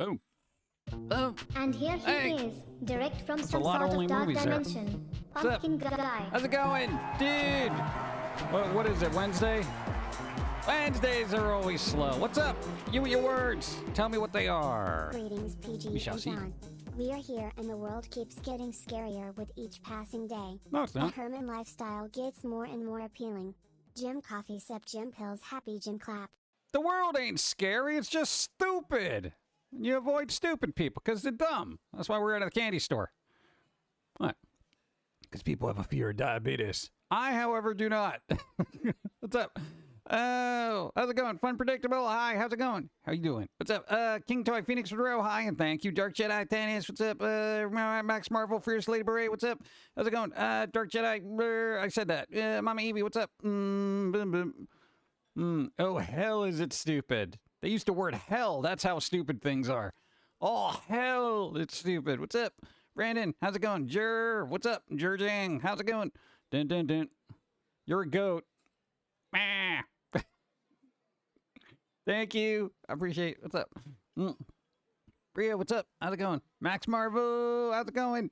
Boom. Boom. And here he is, direct from some lot sort of of dark movies there. dimension. What's up? Pumpkin guy. How's it going? Dude! What is it, Wednesday? Wednesdays are always slow. What's up? You and your words. Tell me what they are. Greetings, PG We shall and see. John. We are here and the world keeps getting scarier with each passing day. No, it's The not. Herman lifestyle gets more and more appealing. Jim Coffee sip Jim Pills happy Jim clap. The world ain't scary. It's just stupid. You avoid stupid people because they're dumb. That's why we're at the candy store. What? Because people have a fear of diabetes. I, however, do not. What's up? Oh, how's it going? Fun Predictable. Hi, how's it going? How you doing? What's up? King Toy Phoenix Monroe. Hi, and thank you. Dark Jedi Tennis. What's up? Max Marvel, Fierce Lady Beret. What's up? How's it going? Dark Jedi. I said that. Mama Evie. What's up? Boom, boom. Oh, hell is it stupid. They used the word hell. That's how stupid things are. Oh, hell, it's stupid. What's up? Brandon, how's it going? Jur, what's up? Jurjang, how's it going? Dun, dun, dun. You're a goat. Ah. Thank you. I appreciate it. What's up? Bria, what's up? How's it going? Max Marvel, how's it going?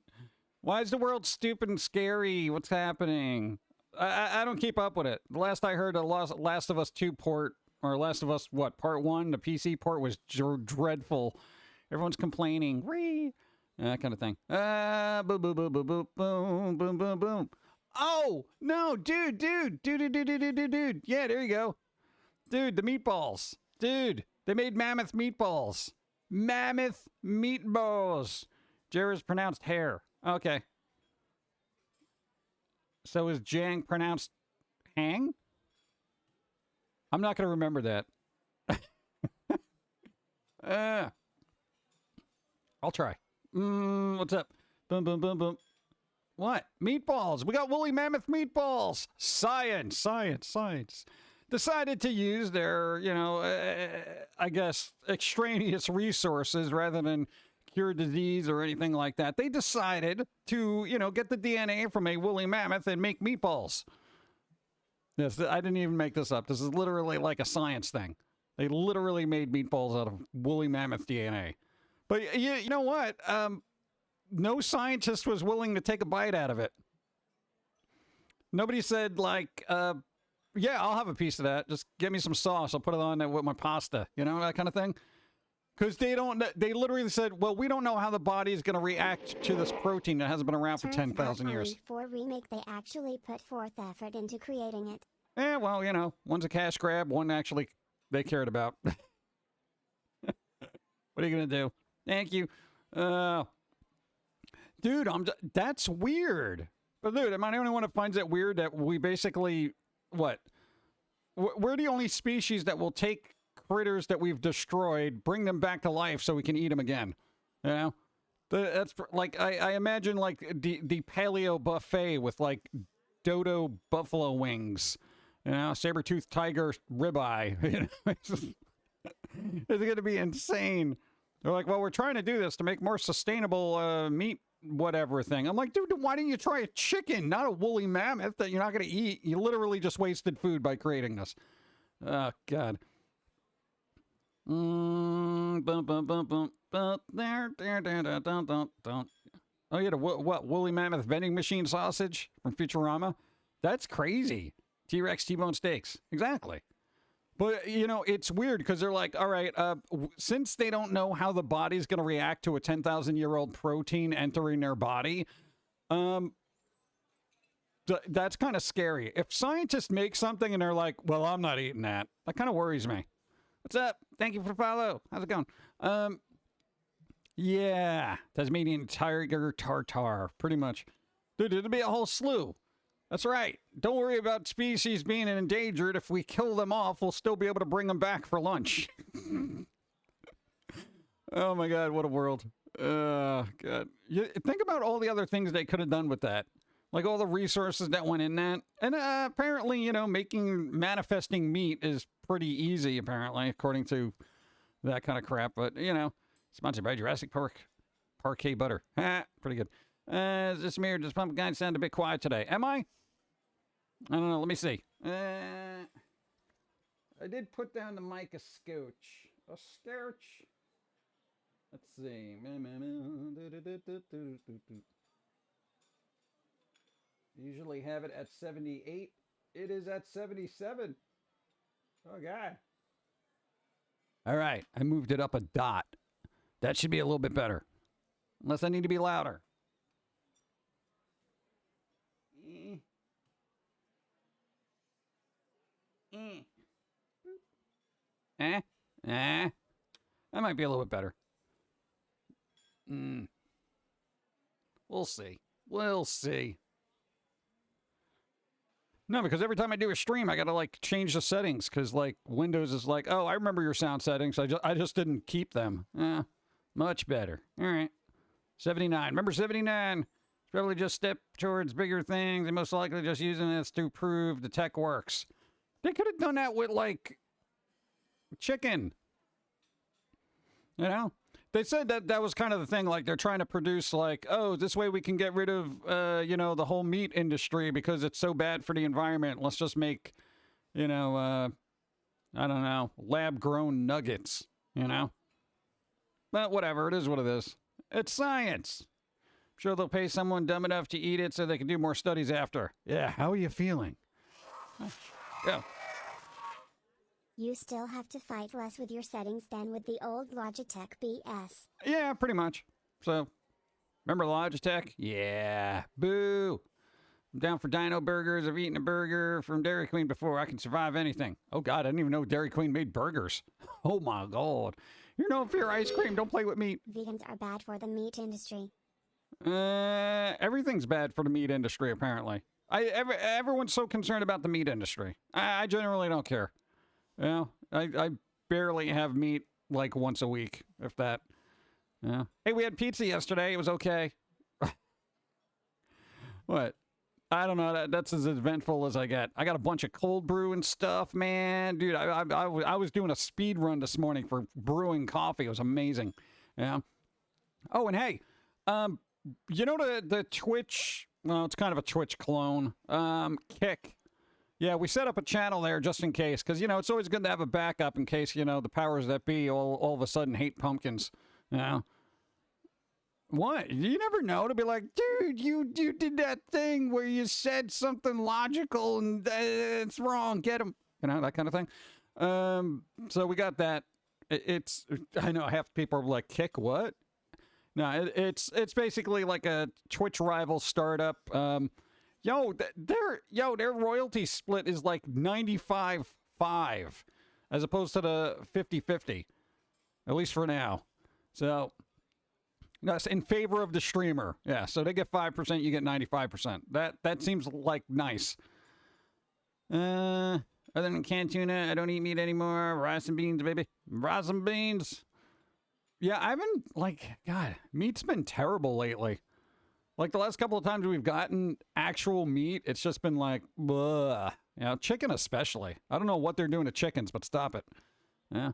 Why is the world stupid and scary? What's happening? I don't keep up with it. The last I heard, the Last of Us 2 port, or Last of Us, what, part 1, the PC port was dreadful. Everyone's complaining. Whee! That kind of thing. Boom, boom, boom, boom, boom, boom, boom, boom, boom. Oh, no, dude. Yeah, there you go. Dude, the meatballs. Dude, they made mammoth meatballs. Mammoth meatballs. Jared's pronounced hair. Okay. So is Jang pronounced hang? I'm not going to remember that. I'll try. What's up? Boom, boom, boom, boom. What? Meatballs. We got woolly mammoth meatballs. Science. Decided to use their, I guess, extraneous resources rather than cure disease or anything like that. They decided to, get the DNA from a woolly mammoth and make meatballs. Yes, I didn't even make this up. This is literally like a science thing. They literally made meatballs out of woolly mammoth DNA. But you know what? No scientist was willing to take a bite out of it. Nobody said, like, yeah, I'll have a piece of that. Just give me some sauce. I'll put it on there with my pasta. You know, that kind of thing. Because they literally said, well, we don't know how the body is going to react to this protein that hasn't been around for 10,000 years. For remake, they actually put forth effort into creating it. Yeah, well, one's a cash grab, one actually they cared about. What are you going to do? Thank you. Dude, that's weird. But dude, am I the only one that finds it weird that we basically, what? We're the only species that will take critters that we've destroyed, bring them back to life so we can eat them again. You know? That's like, I imagine like the paleo buffet with like dodo buffalo wings, saber-toothed tiger ribeye. It's going to be insane. They're like, well, we're trying to do this to make more sustainable meat whatever thing. I'm like, dude, why didn't you try a chicken, not a woolly mammoth that you're not going to eat? You literally just wasted food by creating this. Oh, God. Bum, bum, bum, bum, bum, there, don't. Oh, yeah, the what? Woolly mammoth vending machine sausage from Futurama? That's crazy. T-Rex T-bone steaks. Exactly. But, it's weird because they're like, all right, since they don't know how the body's going to react to a 10,000-year-old protein entering their body, that's kind of scary. If scientists make something and they're like, well, I'm not eating that, that kind of worries me. What's up? Thank you for the follow. How's it going? Yeah, Tasmanian tiger tartar, pretty much. Dude, it'll be a whole slew. That's right. Don't worry about species being endangered. If we kill them off, we'll still be able to bring them back for lunch. Oh my God, what a world. God. Think about all the other things they could have done with that. Like all the resources that went in that. And apparently, manifesting meat is pretty easy, apparently, according to that kind of crap. But, sponsored by Jurassic Park. Parquet butter. Pretty good. Is this me or does Pump'Kin sound a bit quiet today? Am I? I don't know. Let me see. I did put down the mic a scotch. A scotch. Let's see. Usually have it at 78. It is at 77. Oh, God. All right. I moved it up a dot. That should be a little bit better. Unless I need to be louder. That might be a little bit better. We'll see. We'll see. No, because every time I do a stream, I gotta like change the settings because like Windows is like, oh, I remember your sound settings. I just didn't keep them. Much better. All right. 79. Remember 79? It's probably just step towards bigger things and most likely just using this to prove the tech works. They could have done that with like chicken. You know? They said that was kind of the thing, like they're trying to produce like, oh, this way we can get rid of, the whole meat industry because it's so bad for the environment. Let's just make, I don't know, lab-grown nuggets, But whatever, it is what it is. It's science. I'm sure they'll pay someone dumb enough to eat it so they can do more studies after. Yeah, how are you feeling? Go. You still have to fight less with your settings than with the old Logitech BS. Yeah, pretty much. So, remember Logitech? Yeah. Boo. I'm down for Dino Burgers. I've eaten a burger from Dairy Queen before. I can survive anything. Oh, God, I didn't even know Dairy Queen made burgers. Oh, my God. You're known for your ice cream. Don't play with meat. Vegans are bad for the meat industry. Everything's bad for the meat industry, apparently. Everyone's so concerned about the meat industry. I generally don't care. I barely have meat like once a week, if that. Yeah. Hey, we had pizza yesterday. It was okay. What? I don't know. That's as eventful as I get. I got a bunch of cold brew and stuff, man. Dude, I was doing a speed run this morning for brewing coffee. It was amazing. Yeah. Oh, and hey, the Twitch, well, it's kind of a Twitch clone, Kick. Yeah, we set up a channel there just in case, because, it's always good to have a backup in case, the powers that be all of a sudden hate pumpkins, What? You never know to be like, dude, you did that thing where you said something logical and it's wrong, get him, that kind of thing. So we got that. I know half the people are like, Kick what? No, it's basically like a Twitch rival startup, their royalty split is like 95-5 as opposed to the 50-50, at least for now. So that's in favor of the streamer. Yeah, so they get 5%, you get 95%. That seems like nice. Other than canned tuna, I don't eat meat anymore. Rice and beans, baby. Rice and beans. Yeah, I haven't, God, meat's been terrible lately. Like the last couple of times we've gotten actual meat, it's just been like, bleh. Chicken especially. I don't know what they're doing to chickens, but stop it. Yeah.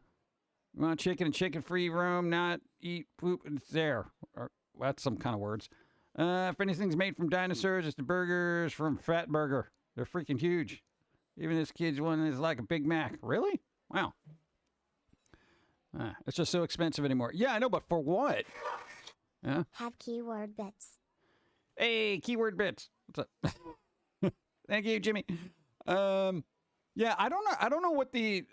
You want chicken and chicken-free roam, not eat poop, it's there. Or, that's some kind of words. If anything's made from dinosaurs, it's the burgers from Fat Burger. They're freaking huge. Even this kid's one is like a Big Mac. Really? Wow. It's just so expensive anymore. Yeah, I know, but for what? Yeah. Have keyword bits. Hey, keyword bits. What's up? Thank you, Jimmy. Yeah, I don't know what the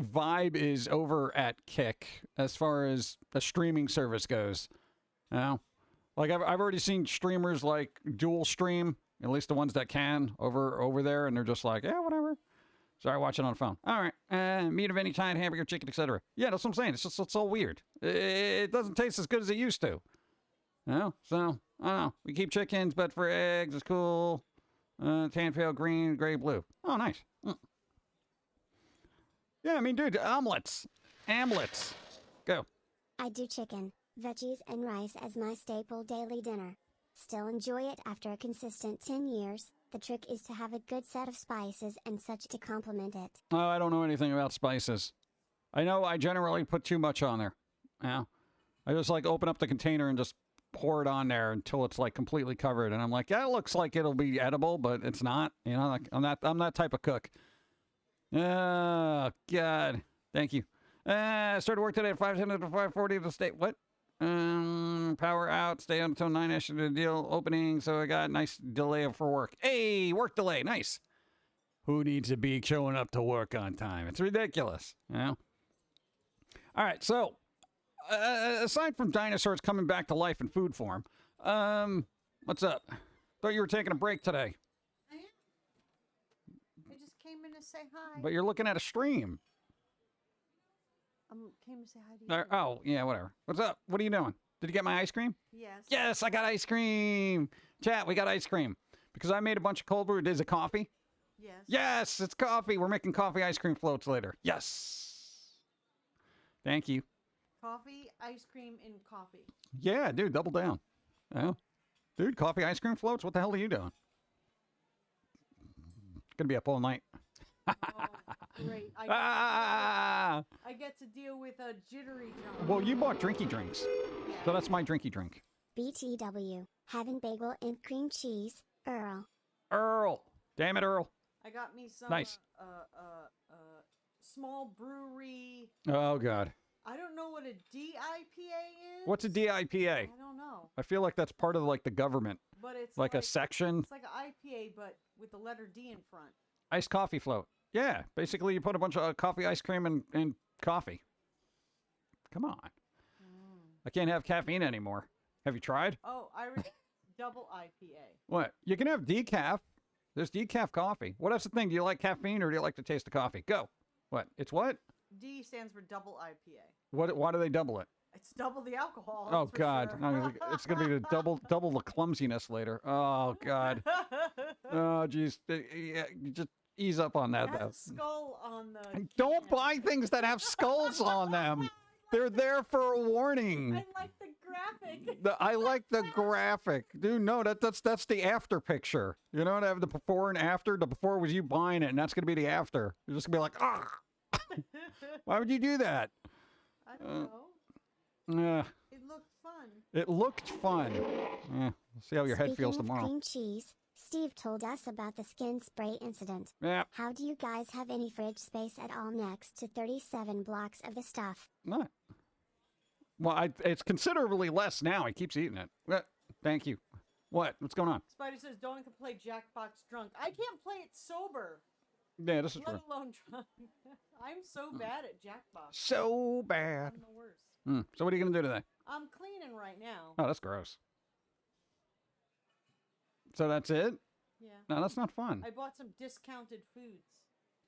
vibe is over at Kick as far as a streaming service goes. Like I've already seen streamers like dual stream, at least the ones that can over there, and they're just like, yeah, whatever. Sorry, watch it on the phone. All right, meat of any kind, hamburger, chicken, etc. Yeah, that's what I'm saying. It's all weird. It doesn't taste as good as it used to. So I don't know. We keep chickens, but for eggs, it's cool. Tan, pale, green, gray, blue. Oh, nice. Yeah, I mean, dude, omelets. Go. I do chicken, veggies and rice as my staple daily dinner. Still enjoy it after a consistent 10 years. The trick is to have a good set of spices and such to complement it. Oh, I don't know anything about spices. I know I generally put too much on there. Yeah. I just open up the container and just pour it on there until it's completely covered. And I'm like, yeah, it looks like it'll be edible, but it's not. I'm that type of cook. Oh, God. Thank you. Started work today at 5:10 to 5:40 to stay. What? Power out. Stay on until 9ish to the deal opening. So I got a nice delay for work. Hey, work delay. Nice. Who needs to be showing up to work on time? It's ridiculous. You know? All right. So, aside from dinosaurs coming back to life in food form, what's up? Thought you were taking a break today. I am. I just came in to say hi. But you're looking at a stream. Came to say hi to you. Oh, yeah, whatever. What's up? What are you doing? Did you get my ice cream? Yes. Yes, I got ice cream. Chat, we got ice cream. Because I made a bunch of cold brew. Is it coffee? Yes. Yes, it's coffee. We're making coffee ice cream floats later. Yes. Thank you. Coffee, ice cream, and coffee. Yeah, dude, double down. Oh. Dude, coffee ice cream floats? What the hell are you doing? Gonna be up all night. Oh, great. Ah! I get to deal with a jittery drunk. Well, you bought drinky drinks. Yeah. So that's my drinky drink. BTW, having bagel and cream cheese, Earl. Earl. Damn it, Earl. I got me some Nice. small brewery. Oh, God. I don't know what a DIPA is. What's a DIPA? I don't know. I feel like that's part of like the government. But it's Like a section. It's like an IPA, but with the letter D in front. Iced coffee float. Yeah, basically you put a bunch of coffee ice cream and coffee. Come on. I can't have caffeine anymore. Have you tried? Oh, double IPA. What? You can have decaf. There's decaf coffee. What else the thing? Do you like caffeine or do you like the taste of coffee? Go. What? It's what? D stands for double IPA. What? Why do they double it? It's double the alcohol. Oh that's for God! sure. It's gonna be the double the clumsiness later. Oh God! Oh geez, yeah, you just ease up on that It has though. a skull on the. Don't can. buy things that have skulls on them. They're there for a warning. I like the graphic. I like the graphic, dude. No, that's the after picture. You know what? I have the before and after. The before was you buying it, and that's gonna be the after. You're just gonna be like, ah. Why would you do that? I don't know. Yeah. It looked fun. It looked fun. Yeah. See how your head feels Speaking of tomorrow. cream cheese, Steve told us about the skin spray incident. Yeah. How do you guys have any fridge space at all next to 37 blocks of the stuff? Not. Well, it's considerably less now. He keeps eating it. Thank you. What? What's going on? Spidey says, "Don't can play Jackbox drunk. I can't play it sober, Yeah, this is true. let alone drunk. I'm so bad at Jackbox. So bad. I'm the worst. So what are you gonna do today? I'm cleaning right now. Oh, that's gross. So that's it? Yeah. No, that's not fun. I bought some discounted foods.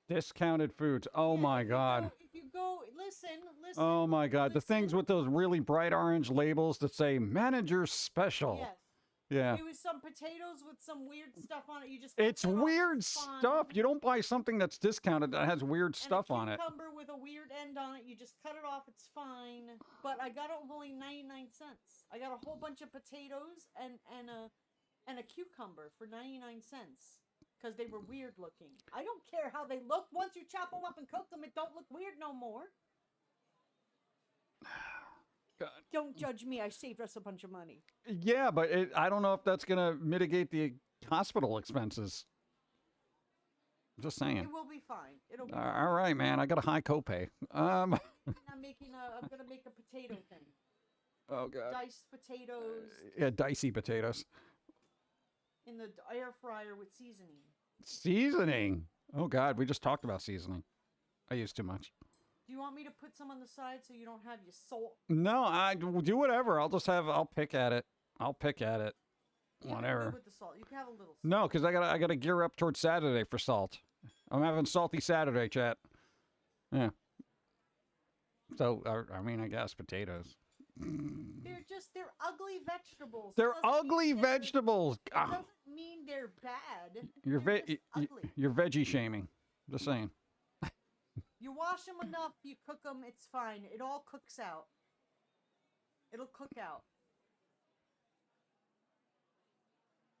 Discounted foods. Oh Yeah, my if you God. go- If you go, listen. Oh my God. The listen. things with those really bright orange labels that say manager special. Yes. Yeah. It was some potatoes with some weird stuff on it. You just. It's cut it off, weird it's fine. stuff. You don't buy something that's discounted that has weird And stuff on it. A cucumber with a weird end on it. You just cut it off. It's fine. But I got it for only 99 cents. I got a whole bunch of potatoes and a cucumber for 99 cents because they were weird looking. I don't care how they look. Once you chop them up and cook them, it don't look weird no more. God. Don't judge me. I saved us a bunch of money. Yeah, but I don't know if that's going to mitigate the hospital expenses. Just saying. It will be fine. It'll be fine. All right, man. I got a high copay. I'm gonna make a potato thing. Oh God. Diced potatoes Yeah, dicey potatoes. in the air fryer with seasoning. Seasoning. Oh God, we just talked about seasoning. I use too much. Do you want me to put some on the side so you don't have your salt? No, I do whatever. I'll pick at it. You can Whatever. do with the salt. You can have a little salt. No, because I gotta gear up towards Saturday for salt. I'm having salty Saturday, chat. Yeah. So I mean, I guess potatoes. They're ugly vegetables. They're It doesn't ugly mean they're- vegetables. It Ah, doesn't mean they're bad. you're They're just ugly. you're veggie shaming. Just saying. You wash them enough, you cook them, it's fine. It all cooks out. It'll cook out.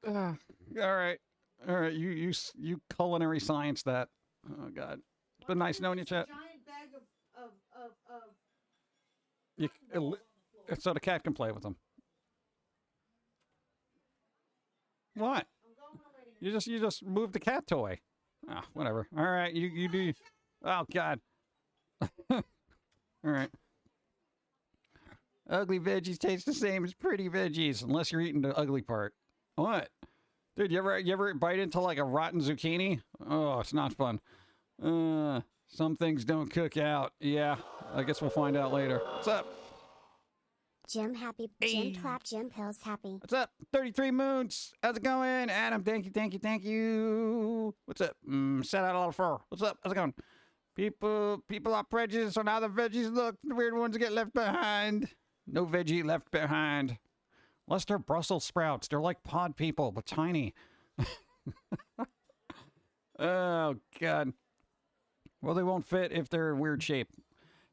All right. You culinary science that. Oh God. It's been nice knowing you, chat. Giant bag of You, balls on the floor. so the cat can play with them. What? I'm going away You just moved the cat toy. Ah, whatever. All right, you do. Oh God. All right. Ugly veggies taste the same as pretty veggies, unless you're eating the ugly part. What? Dude, you ever bite into like a rotten zucchini? Oh, it's not fun. Some things don't cook out. Yeah, I guess we'll find out later. What's up? Jim happy. Jim clap. Jim Pills happy. What's up? 33 moons. How's it going? Adam, thank you. What's up? Set out a lot of fur. What's up? How's it going? People are prejudiced on how the veggies look. The weird ones get left behind. No veggie left behind. Unless they're Brussels sprouts. They're like pod people, but tiny. Oh, God. Well, they won't fit if they're in weird shape.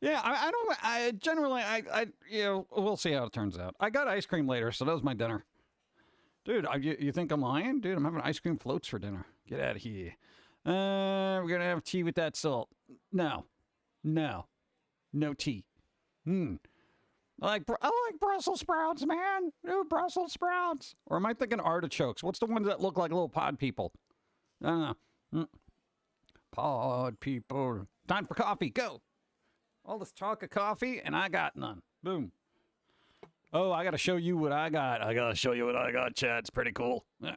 Yeah, we'll see how it turns out. I got ice cream later, so that was my dinner. Dude, you think I'm lying? Dude, I'm having ice cream floats for dinner. Get out of here. We're going to have tea with that salt. No tea. I like Brussels sprouts, man. Ooh, Brussels sprouts. Or am I thinking artichokes? What's the ones that look like little pod people? I don't know. Pod people. Time for coffee. Go. All this talk of coffee, and I got none. Boom. Oh, I got to show you what I got. I got to show you what I got, Chad. It's pretty cool. Yeah.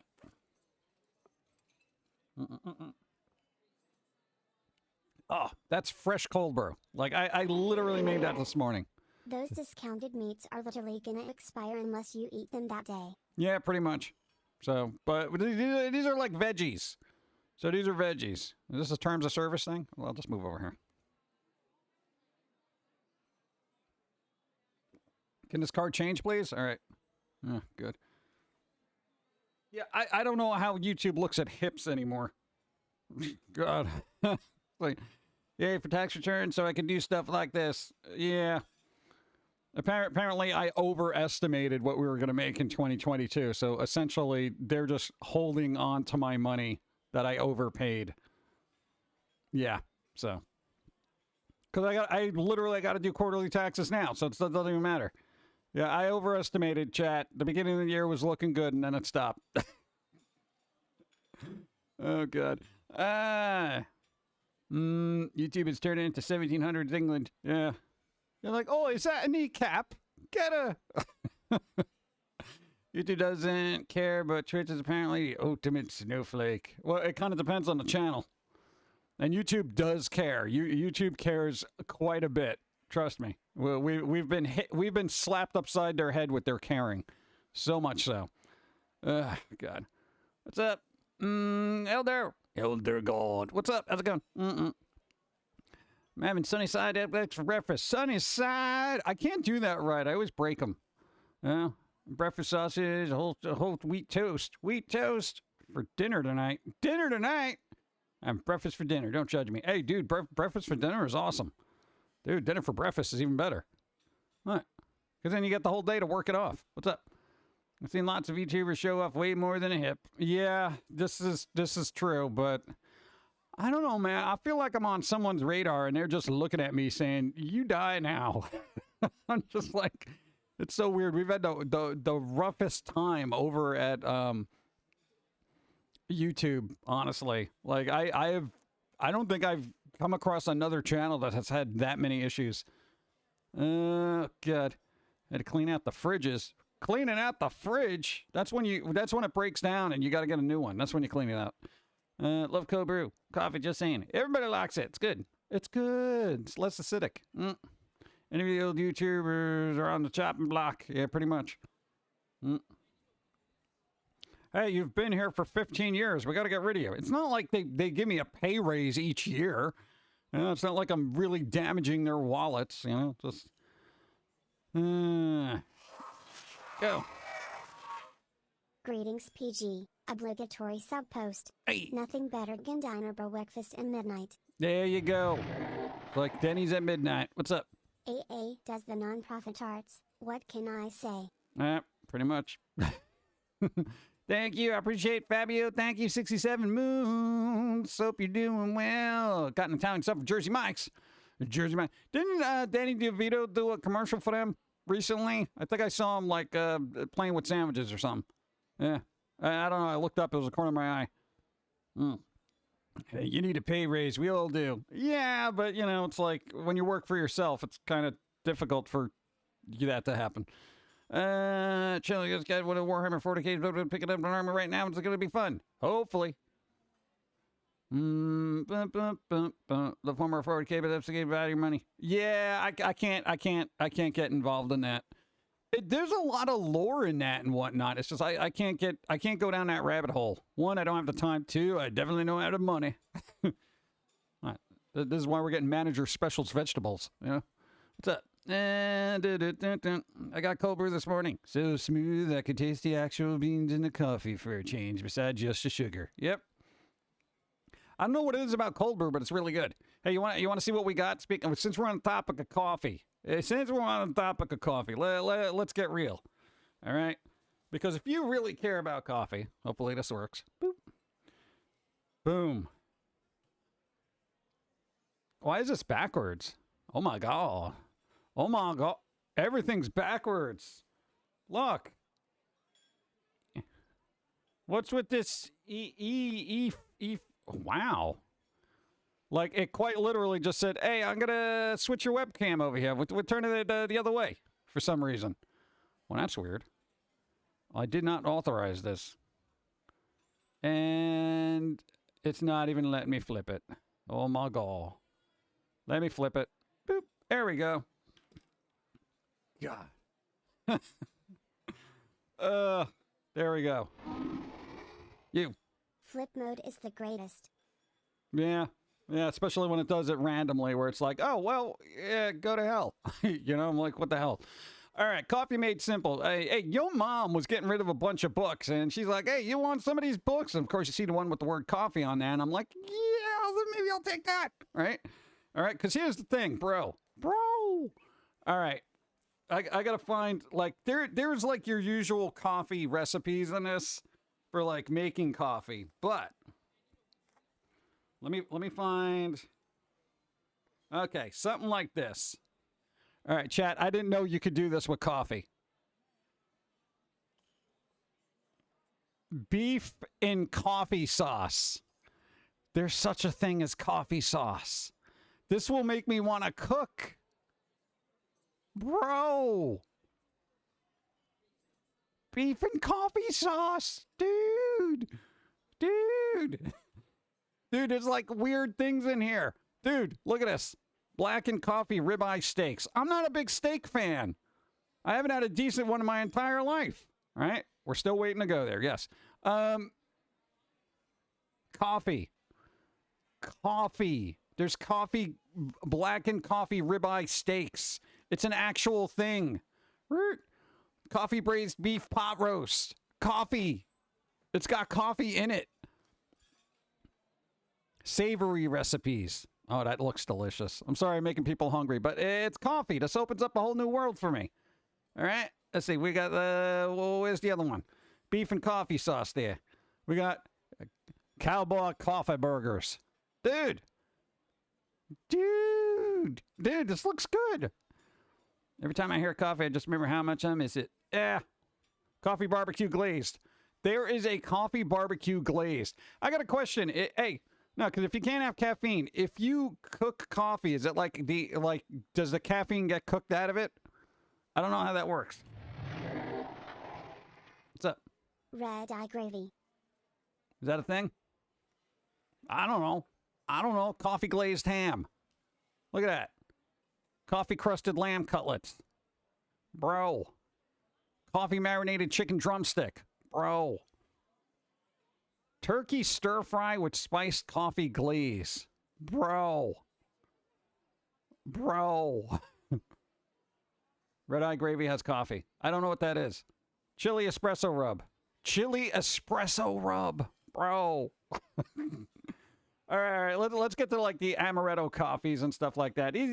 Oh, that's fresh cold brew. Like, I literally made that this morning. Those discounted meats are literally gonna expire unless you eat them that day. Yeah, pretty much. So, but these are like veggies. So these are veggies. Is this a terms of service thing? Well, I'll just move over here. Can this card change, please? All right. Good. Yeah, I don't know how YouTube looks at hips anymore. God. Like, yay for tax return so I can do stuff like this. Yeah. Apparently, I overestimated what we were going to make in 2022. So essentially, they're just holding on to my money that I overpaid. Yeah. So, because I literally got to do quarterly taxes now, so it doesn't even matter. Yeah, I overestimated, chat. The beginning of the year was looking good, and then it stopped. Oh, God. YouTube is turning into 1700s England. Yeah. You're like, oh, is that a kneecap? Get a... YouTube doesn't care, but Twitch is apparently the ultimate snowflake. Well, it kind of depends on the channel. And YouTube does care. YouTube cares quite a bit. Trust me. Well, we've been slapped upside their head with their caring. So much so. God. What's up? Elder God. What's up? How's it going? I'm having Sunnyside eggs for breakfast. Sunnyside! I can't do that right. I always break them. Breakfast sausage, a whole wheat toast. Wheat toast for dinner tonight. Dinner tonight! I'm breakfast for dinner. Don't judge me. Hey, dude, breakfast for dinner is awesome. Dude, dinner for breakfast is even better. What? Because then you get the whole day to work it off. What's up? I've seen lots of YouTubers show off way more than a hip. Yeah, this is true, but I don't know, man. I feel like I'm on someone's radar and they're just looking at me saying, you die now. I'm just like, it's so weird. We've had the roughest time over at YouTube, honestly. Like, I don't think I've come across another channel that has had that many issues. God. Had to clean out the fridges. Cleaning out the fridge. That's when it breaks down and you got to get a new one. That's when you clean it out. Love cold brew. Coffee, just saying. Everybody likes it. It's good. It's good. It's less acidic. Any of the old YouTubers are on the chopping block. Yeah, pretty much. Hey, you've been here for 15 years. We got to get rid of you. It's not like they give me a pay raise each year. You know, it's not like I'm really damaging their wallets. You know, just... Go. Greetings, PG. Obligatory sub post. Hey. Nothing better than diner breakfast at midnight. There you go. Like Denny's at midnight. What's up? AA does the non-profit arts. What can I say? Pretty much. Thank you. I appreciate Fabio. Thank you, 67 moons. Hope you're doing well. Got an Italian sub for Jersey Mike's. Jersey Mike. Didn't Danny DeVito do a commercial for them recently? I think I saw him like playing with sandwiches or something. Yeah. I don't know. I looked up. It was a corner of my eye. Hey, you need a pay raise. We all do. Yeah, but, you know, it's like when you work for yourself, it's kind of difficult for that to happen. Chili just got one of Warhammer 40K. Pick it up an armor right now. It's going to be fun. Hopefully. The former 40K, but that's to give out your money. Yeah, I can't get involved in that. There's a lot of lore in that and whatnot. It's just I can't go down that rabbit hole. One, I don't have the time. Two, I definitely don't have the money. Right. This is why we're getting manager specials vegetables. You know, what's up? I got cold brew this morning. So smooth I could taste the actual beans in the coffee for a change, besides just the sugar. Yep. I don't know what it is about cold brew, but it's really good. Hey, you want to see what we got? Speaking of, since we're on the topic of coffee, let's get real. All right, because if you really care about coffee, hopefully this works. Boop. Boom. Why is this backwards? Oh my god. Oh my god. Everything's backwards. Look. What's with this Wow. Like, it quite literally just said, hey, I'm going to switch your webcam over here. We're turning it the other way for some reason. Well, that's weird. I did not authorize this. And it's not even letting me flip it. Oh, my God. Let me flip it. Boop. There we go. God. There we go. You. Flip mode is the greatest. Yeah, especially when it does it randomly, where it's like, oh, well, yeah, go to hell. You know, I'm like, what the hell? All right, Coffee Made Simple. Hey, your mom was getting rid of a bunch of books, and she's like, hey, you want some of these books? And, of course, you see the one with the word coffee on there, and I'm like, yeah, maybe I'll take that, right? All right, because here's the thing, bro. All right, I got to find, like, there's, like, your usual coffee recipes in this for, like, making coffee, but let me find, okay, something like this. All right, chat, I didn't know you could do this with coffee. Beef in coffee sauce. There's such a thing as coffee sauce. This will make me want to cook. Bro. Beef and coffee sauce. Dude. Dude, there's like weird things in here. Dude, look at this. Blackened coffee ribeye steaks. I'm not a big steak fan. I haven't had a decent one in my entire life. All right? We're still waiting to go there. Yes. Coffee. There's blackened coffee ribeye steaks. It's an actual thing. Coffee braised beef pot roast. Coffee. It's got coffee in it. Savory recipes. Oh, that looks delicious. I'm sorry I'm making people hungry, but it's coffee. This opens up a whole new world for me. All right. Let's see. We got where's the other one? Beef and coffee sauce there. We got cowboy coffee burgers. Dude, this looks good. Every time I hear coffee, I just remember how much I miss it. Yeah. Coffee barbecue glazed. There is a coffee barbecue glazed. I got a question. Hey, no, because if you can't have caffeine, if you cook coffee, is it like does the caffeine get cooked out of it? I don't know how that works. What's up? Red eye gravy. Is that a thing? I don't know. Coffee glazed ham. Look at that. Coffee crusted lamb cutlets. Bro. Coffee marinated chicken drumstick. Bro. Turkey stir fry with spiced coffee glaze. Bro. Red eye gravy has coffee. I don't know what that is. Chili espresso rub. Bro. All right. Let's get to like the amaretto coffees and stuff like that. These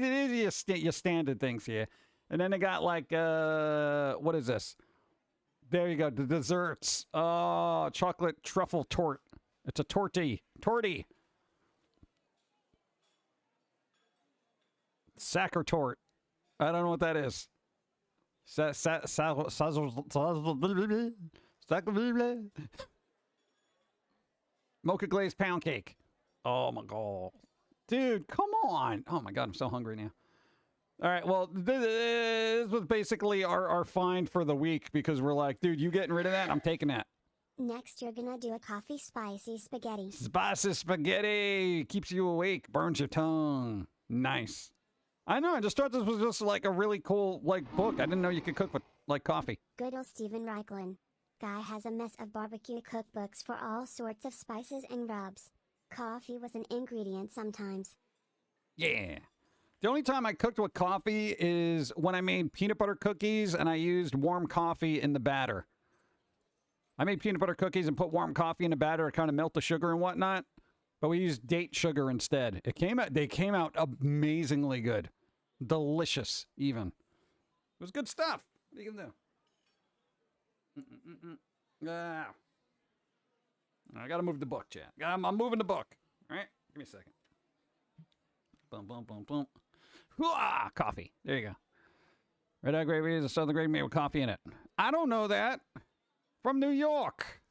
are your standard things here. And then they got like, what is this? There you go. The desserts. Oh, chocolate truffle tort. It's a torty. Sacker tort. I don't know what that is. Mocha glazed pound cake. Oh my god. Dude, come on. Oh my god, I'm so hungry now. All right, well, this was basically our find for the week because we're like, dude, you getting rid of that? I'm taking that. Next, you're gonna do a coffee spicy spaghetti. Spicy spaghetti keeps you awake, burns your tongue. Nice. I know, I just thought this was just like a really cool like book. I didn't know you could cook with like coffee. Good old Steven Reichlin. Guy has a mess of barbecue cookbooks for all sorts of spices and rubs. Coffee was an ingredient sometimes. Yeah. The only time I cooked with coffee is when I made peanut butter cookies and I used warm coffee in the batter. I made peanut butter cookies and put warm coffee in the batter to kind of melt the sugar and whatnot. But we used date sugar instead. They came out amazingly good. Delicious, even. It was good stuff. What are you gonna do? Ah. I gotta move the book, chat. I'm moving the book. All right? Give me a second. Boom, boom, boom, boom. Hoo-ah! Coffee. There you go. Red Eye gravy is a southern gravy made with coffee in it. I don't know that. From New York.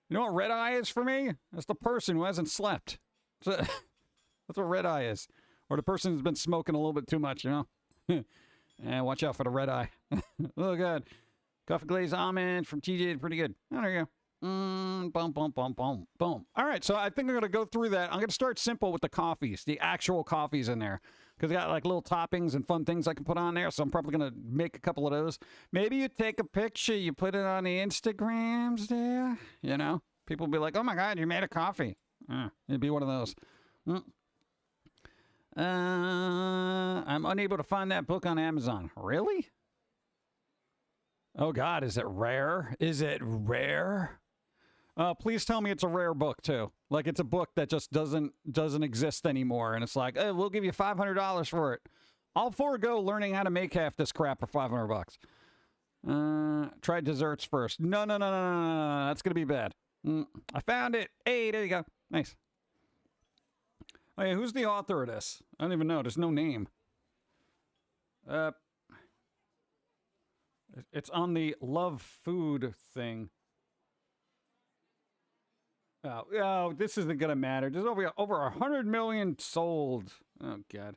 You know what red eye is for me? That's the person who hasn't slept. That's what red eye is. Or the person who's been smoking a little bit too much, you know? And watch out for the red eye. Oh, God. Coffee glazed almond from TJ. Pretty good. Oh, there you go. Boom, boom, boom, boom, boom. All right, so I think I'm going to go through that. I'm going to start simple with the coffees, the actual coffees in there. Because I got like little toppings and fun things I can put on there. So I'm probably going to make a couple of those. Maybe you take a picture, you put it on the Instagrams there. You know, people will be like, oh my God, you made a coffee. It'd be one of those. I'm unable to find that book on Amazon. Really? Oh God, is it rare? Is it rare? Please tell me it's a rare book too. Like it's a book that just doesn't exist anymore, and it's like, hey, we'll give you $500 for it. I'll forego learning how to make half this crap for $500. Try desserts first. No. That's gonna be bad. I found it. Hey, there you go. Nice. Oh yeah, who's the author of this? I don't even know. There's no name. It's on the Love Food thing. Oh, this isn't gonna matter. There's over 100 million sold. Oh God,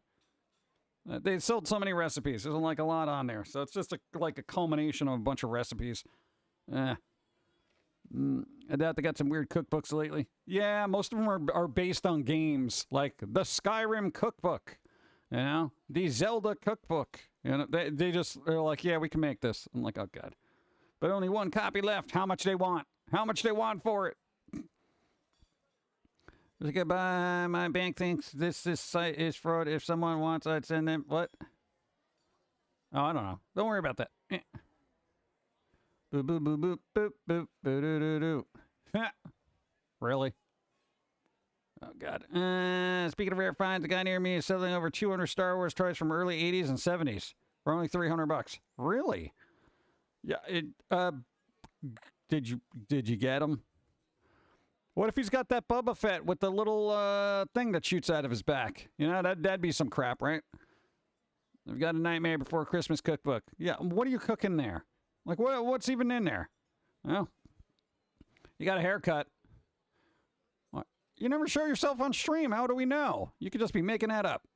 they sold so many recipes. There's like a lot on there, so it's just like a culmination of a bunch of recipes. I doubt they got some weird cookbooks lately. Yeah, most of them are based on games, like the Skyrim cookbook, you know, the Zelda cookbook. You know, they're like, yeah, we can make this. I'm like, oh God, but only one copy left. How much they want? How much they want for it? Goodbye. My bank thinks this site is fraud. If someone wants, I'd send them. What? Oh, I don't know. Don't worry about that. Boop, boop, boop, boop, boop, boop, boop, doo, doo, doo. Really? Oh, God. Speaking of rare finds, the guy near me is selling over 200 Star Wars toys from early 80s and 70s for only $300. Really? Yeah. Did you get them? What if he's got that Boba Fett with the little thing that shoots out of his back? You know, that'd be some crap, right? I've got a Nightmare Before Christmas cookbook. Yeah, what are you cooking there? Like, what's even in there? Well, you got a haircut. What? You never show yourself on stream. How do we know? You could just be making that up.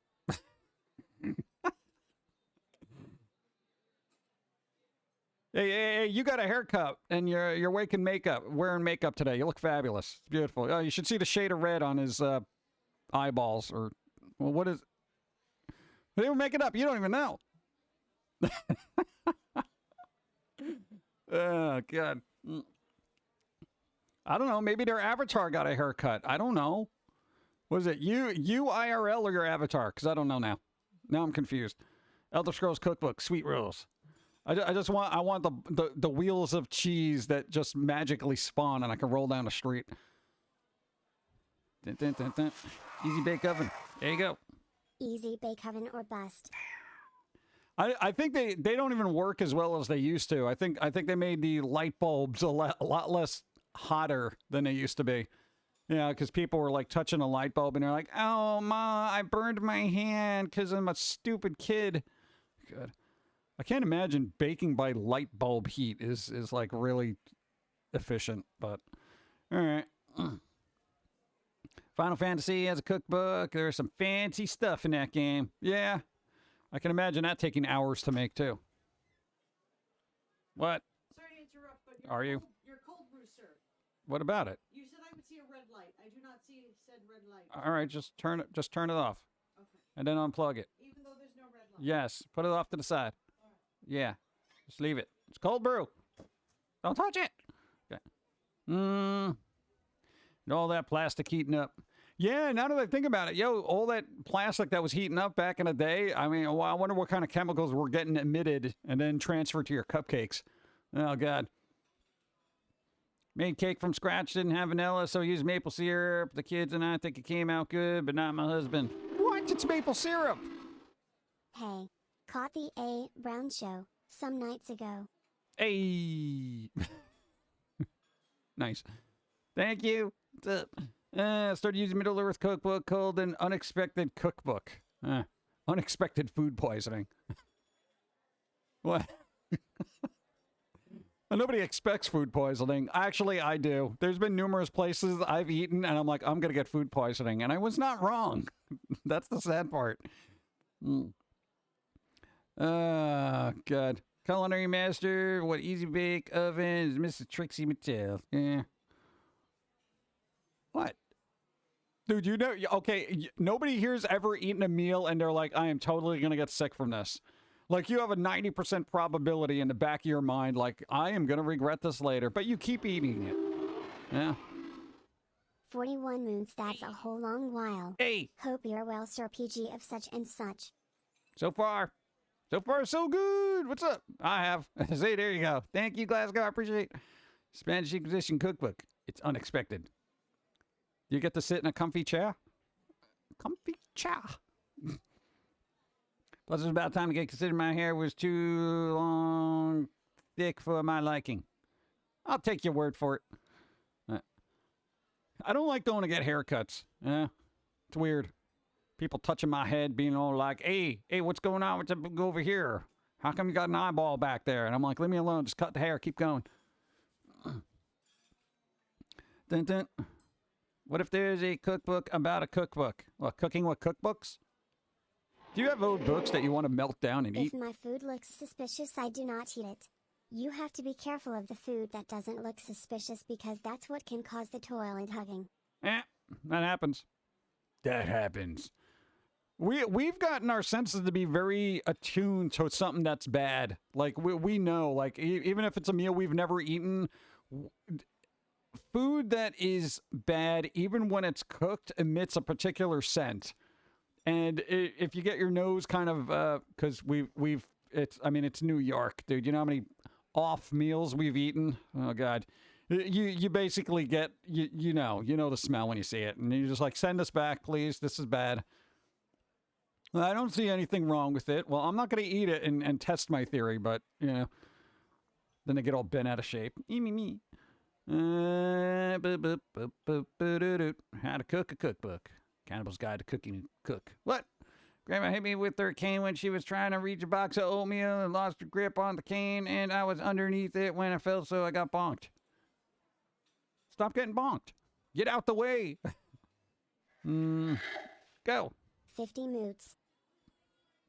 Hey, you got a haircut and you're wearing makeup today. You look fabulous. It's beautiful. Oh, you should see the shade of red on his eyeballs. Or, well, what is... They were making up. You don't even know. Oh, God. I don't know. Maybe their avatar got a haircut. I don't know. Was it you IRL or your avatar? Because I don't know now. Now I'm confused. Elder Scrolls Cookbook, Sweet Rules. I want the wheels of cheese that just magically spawn and I can roll down the street. Dun, dun, dun, dun. Easy bake oven. There you go. Easy bake oven or bust. I think they don't even work as well as they used to. I think they made the light bulbs a lot less hotter than they used to be. Yeah, because people were like touching a light bulb and they're like, "Oh, Ma, I burned my hand because I'm a stupid kid." Good. I can't imagine baking by light bulb heat is like really efficient, but all right. Final Fantasy has a cookbook. There's some fancy stuff in that game. Yeah. I can imagine that taking hours to make, too. What? Sorry to interrupt, but Are you? Your cold brew, sir. What about it? You said I would see a red light. I do not see said red light. All right, just turn it off. Okay. And then unplug it. Even though there's no red light. Yes, put it off to the side. Yeah, just leave it. It's cold brew. Don't touch it. Okay. And all that plastic heating up. Yeah, now that I think about it, all that plastic that was heating up back in the day, I mean, I wonder what kind of chemicals were getting emitted and then transferred to your cupcakes. Oh, God. Made cake from scratch, didn't have vanilla, so used maple syrup. The kids and I think it came out good, but not my husband. What? It's maple syrup. Hey, caught the A. Brown show some nights ago. Hey. Nice. Thank you. What's up? Started using Middle Earth cookbook called an unexpected cookbook. Unexpected food poisoning. What? Nobody expects food poisoning. Actually, I do. There's been numerous places I've eaten, and I'm like, I'm going to get food poisoning. And I was not wrong. That's the sad part. God. Culinary master, what easy bake oven is Mrs. Trixie Mattel. Yeah. What? Dude, you know, okay, nobody here's ever eaten a meal and they're like, I am totally going to get sick from this. Like, you have a 90% probability in the back of your mind, like, I am going to regret this later, but you keep eating it. Yeah. 41 moons, that's a whole long while. Hey! Hope you're well, Sir PG of such and such. So far, so good. What's up? I have. See, there you go. Thank you, Glasgow. I appreciate it. Spanish Inquisition cookbook. It's unexpected. You get to sit in a comfy chair? Comfy chair. Plus, it was about time to get considered my hair was too long, thick for my liking. I'll take your word for it. I don't like going to get haircuts. Yeah, it's weird. People touching my head, being all like, hey, what's going on? What's up over here? How come you got an eyeball back there? And I'm like, leave me alone. Just cut the hair. Keep going. Dun, dun. What if there's a cookbook about a cookbook? What, cooking with cookbooks? Do you have old books that you want to melt down and eat? If my food looks suspicious, I do not eat it. You have to be careful of the food that doesn't look suspicious because that's what can cause the toilet hugging. That happens. That happens. We've gotten our senses to be very attuned to something that's bad. Like, we know, like, even if it's a meal we've never eaten, food that is bad, even when it's cooked, emits a particular scent. And if you get your nose kind of, because it's New York, dude. You know how many off meals we've eaten? Oh, God. You basically get, you know the smell when you see it. And you're just like, send us back, please. This is bad. Well, I don't see anything wrong with it. Well, I'm not going to eat it and test my theory, but, then they get all bent out of shape. Me. How to cook a cookbook. Cannibal's Guide to Cooking and Cook. What? Grandma hit me with her cane when she was trying to reach a box of oatmeal and lost her grip on the cane, and I was underneath it when I fell, so I got bonked. Stop getting bonked. Get out the way. Go. 50 moods.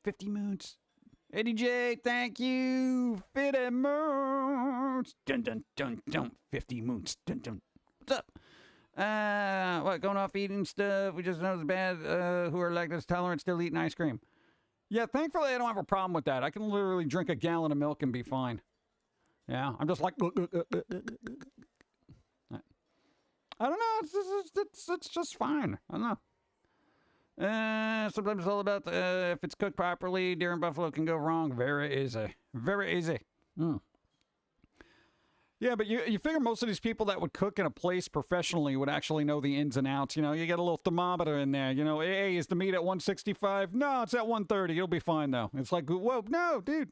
50 moods. Eddie J, thank you. 50 moods. Dun, dun, dun, dun. 50 moods. Dun, dun. What's up? What, going off eating stuff? We just know it's bad, who are lactose tolerant still eating ice cream. Yeah, thankfully I don't have a problem with that. I can literally drink a gallon of milk and be fine. Yeah, I'm just like... I don't know, it's just fine. I don't know. Sometimes it's all about if it's cooked properly, deer and buffalo can go wrong. Very easy. Very easy. Yeah, but you figure most of these people that would cook in a place professionally would actually know the ins and outs. You get a little thermometer in there. Hey, is the meat at 165? No, it's at 130. It'll be fine, though. It's like, whoa, no, dude.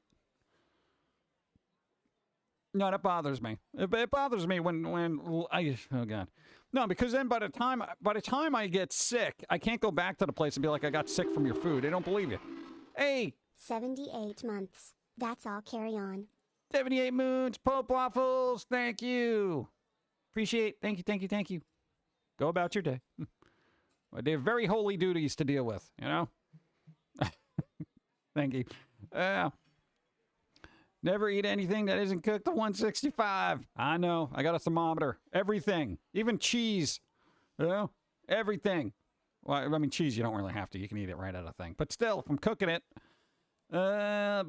No, that bothers me. It bothers me when I, oh, God. No, because then by the time I get sick, I can't go back to the place and be like, I got sick from your food. They don't believe you. Hey. 78 months. That's all. Carry on. 78 moons, Pope Waffles, thank you. Appreciate, thank you. Go about your day. They have very holy duties to deal with, you know? Thank you. Never eat anything that isn't cooked to 165. I know. I got a thermometer. Everything. Even cheese. You know? Everything. Well, I mean, cheese, you don't really have to. You can eat it right out of thing. But still, if I'm cooking it, zucchini,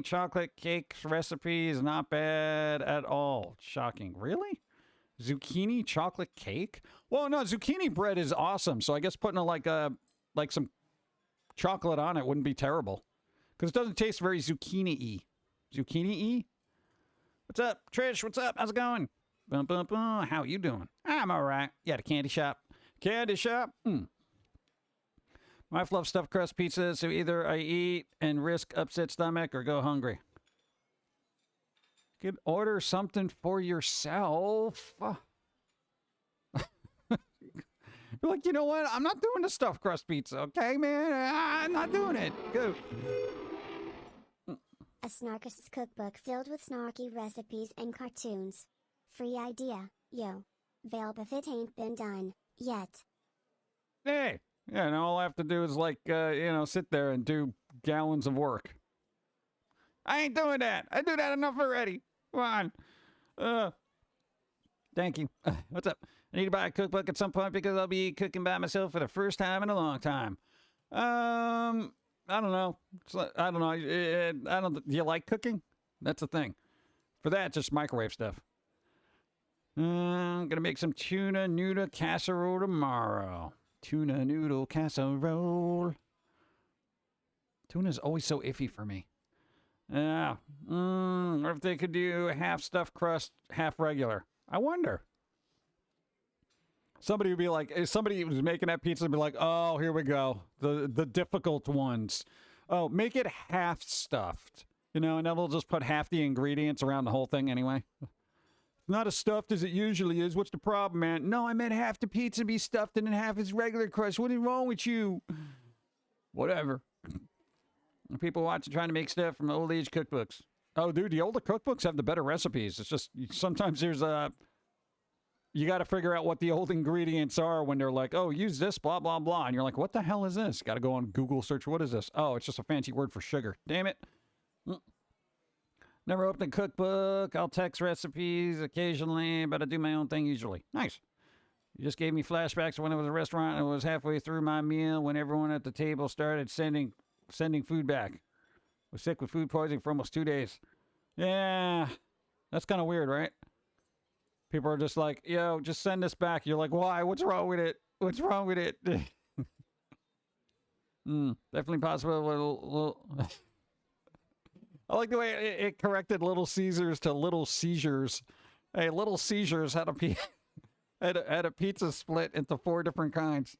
chocolate cakes recipe is not bad at all. Shocking. Really? Zucchini chocolate cake? Well, no, zucchini bread is awesome. So I guess putting like some chocolate on it wouldn't be terrible. Because it doesn't taste very zucchini-y. Zucchini-y? What's up, Trish? What's up? How's it going? Bum, bum, bum. How you doing? I'm all right. Yeah, the candy shop. Candy shop? My wife loves stuffed crust pizza, so either I eat and risk upset stomach or go hungry. You could order something for yourself. You're like, you know what? I'm not doing the stuffed crust pizza, okay, man? I'm not doing it. Go. A Snarkist's cookbook filled with snarky recipes and cartoons. Free idea, yo. Vailb if it ain't been done, yet. Hey. Yeah, and all I have to do is, like, sit there and do gallons of work. I ain't doing that. I do that enough already. Come on. Thank you. What's up? I need to buy a cookbook at some point because I'll be cooking by myself for the first time in a long time. I don't know. I don't know. Do you like cooking? That's the thing. For that, just microwave stuff. I'm gonna make some tuna noodle casserole tomorrow. Tuna noodle casserole. Tuna's always so iffy for me. Yeah. What if they could do half stuffed crust, half regular? I wonder. Somebody would be like, if somebody was making that pizza would be like, oh, here we go. The difficult ones. Oh, make it half stuffed. You know, and then we'll just put half the ingredients around the whole thing anyway. Not as stuffed as it usually is. What's the problem, man? No, I meant half the pizza be stuffed and then half is regular crust. What is wrong with you? Whatever. People watching trying to make stuff from old age cookbooks. Oh, dude, the older cookbooks have the better recipes. It's just sometimes there's you got to figure out what the old ingredients are when they're like, oh, use this, blah, blah, blah. And you're like, what the hell is this? Got to go on Google search. What is this? Oh, it's just a fancy word for sugar. Damn it. Never opened a cookbook. I'll text recipes occasionally, but I do my own thing usually. Nice. You just gave me flashbacks when I was at a restaurant and I was halfway through my meal when everyone at the table started sending food back. I was sick with food poisoning for almost 2 days. Yeah, that's kind of weird, right? People are just like, yo, just send this back. You're like, why? What's wrong with it? What's wrong with it? Definitely possible. Little I like the way it corrected Little Caesars to Little Seizures. Hey, Little Seizures had a pizza split into 4 different kinds.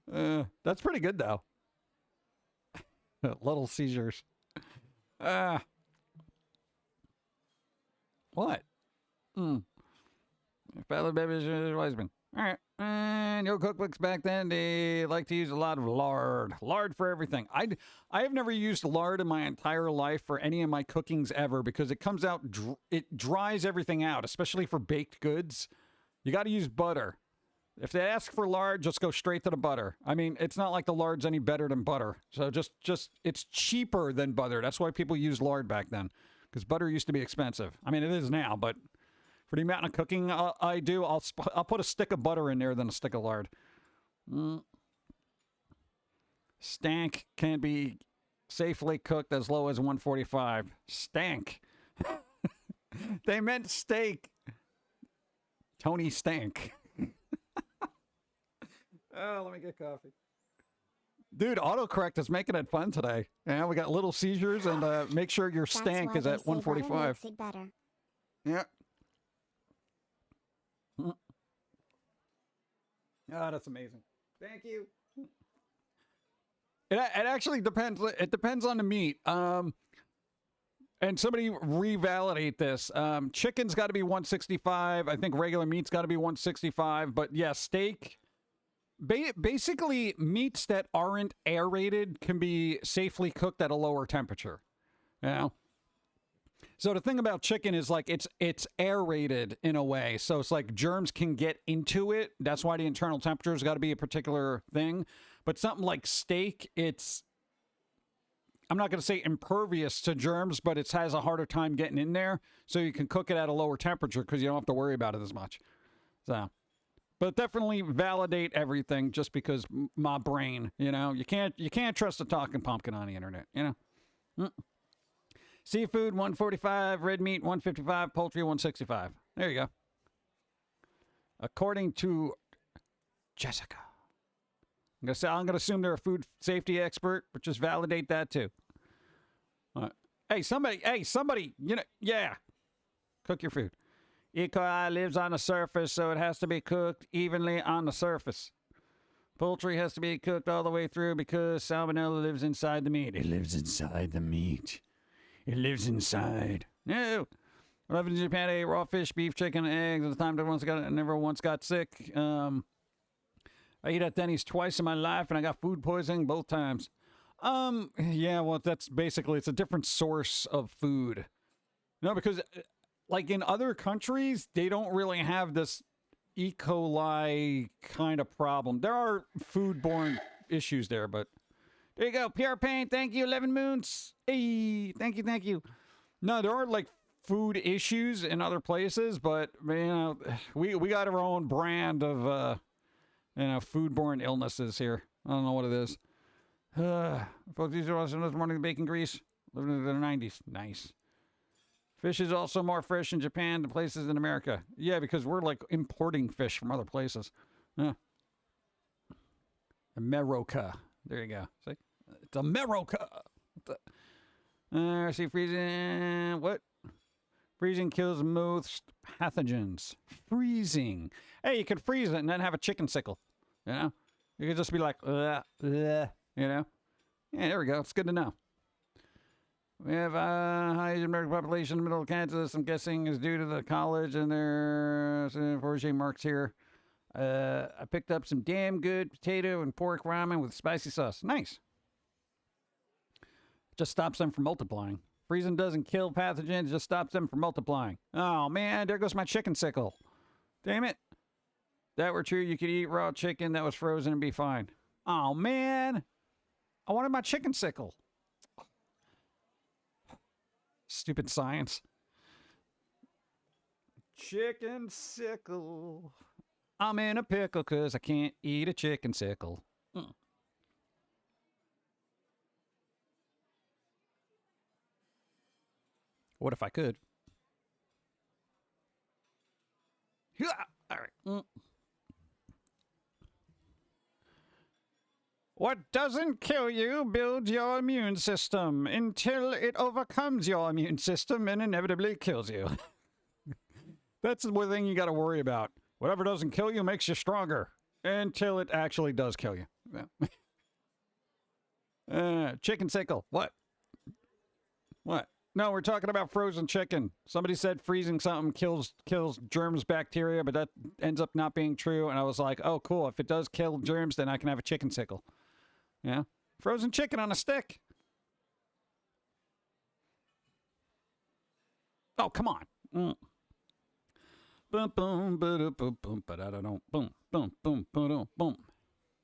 That's pretty good, though. Little Seizures. What? Fellow babies always been. All right. And your cookbooks back then, they like to use a lot of lard. Lard for everything. I have never used lard in my entire life for any of my cookings ever because it comes out, it dries everything out, especially for baked goods. You got to use butter. If they ask for lard, just go straight to the butter. I mean, it's not like the lard's any better than butter. So just it's cheaper than butter. That's why people used lard back then, because butter used to be expensive. I mean, it is now, but for the amount of cooking I do, I'll put a stick of butter in there than a stick of lard. Stank can be safely cooked as low as 145. Stank. They meant steak. Tony Stank. Oh, let me get coffee. Dude, autocorrect is making it fun today. Yeah, we got Little Seizures and make sure your stank is at 145. Better. Yeah. Oh, that's amazing. Thank you. It actually depends. It depends on the meat. And somebody revalidate this. Chicken's got to be 165. I think regular meat's got to be 165. But yeah, steak. Basically, meats that aren't aerated can be safely cooked at a lower temperature. You know? So the thing about chicken is like it's aerated in a way. So it's like germs can get into it. That's why the internal temperature's got to be a particular thing. But something like steak, I'm not going to say impervious to germs, but it has a harder time getting in there. So you can cook it at a lower temperature because you don't have to worry about it as much. So, but definitely validate everything just because my brain, you know, you can't trust a talking pumpkin on the internet, you know. Seafood 145, red meat 155, poultry 165. There you go. According to Jessica. I'm gonna assume they're a food safety expert, but just validate that too. Hey, somebody, you know, yeah. Cook your food. E. coli lives on the surface, so it has to be cooked evenly on the surface. Poultry has to be cooked all the way through because salmonella lives inside the meat. It lives inside the meat. It lives inside. No. I lived in Japan, I ate raw fish, beef, chicken, and eggs. At the time, I never once got sick. I ate at Denny's twice in my life, and I got food poisoning both times. Yeah, well, that's basically, it's a different source of food. No, because, like, in other countries, they don't really have this E. coli kind of problem. There are foodborne issues there, but... There you go. PR Paint, thank you. 11 moons. Hey, thank you. No, there are like food issues in other places, but you know, we got our own brand of you know, foodborne illnesses here. I don't know what it is. Folks, these are also this morning bacon grease. Living in the 90s. Nice. Fish is also more fresh in Japan than places in America. Yeah, because we're like importing fish from other places. America. There you go. See? It's America. See, freezing. What? Freezing kills most pathogens. Freezing. Hey, you could freeze it and then have a chicken sickle. You know? You could just be like, you know? Yeah, there we go. It's good to know. We have high Asian American population in the middle of Kansas. I'm guessing is due to the college and their foraging marks here. I picked up some damn good potato and pork ramen with spicy sauce. Nice. Just stops them from multiplying. Freezing doesn't kill pathogens, just stops them from multiplying. Oh, man, there goes my chicken sickle. Damn it. If that were true, you could eat raw chicken that was frozen and be fine. Oh, man. I wanted my chicken sickle. Stupid science. Chicken sickle. I'm in a pickle because I can't eat a chicken sickle. What if I could? All right. What doesn't kill you builds your immune system until it overcomes your immune system and inevitably kills you. That's the one thing you got to worry about. Whatever doesn't kill you makes you stronger until it actually does kill you. Chicken sickle. What? No, we're talking about frozen chicken. Somebody said freezing something kills germs, bacteria, but that ends up not being true. And I was like, oh, cool. If it does kill germs, then I can have a chicken sickle. Yeah. Frozen chicken on a stick. Oh, come on. Boom, boom, boom, boom, boom, boom, boom, boom, boom, boom, boom.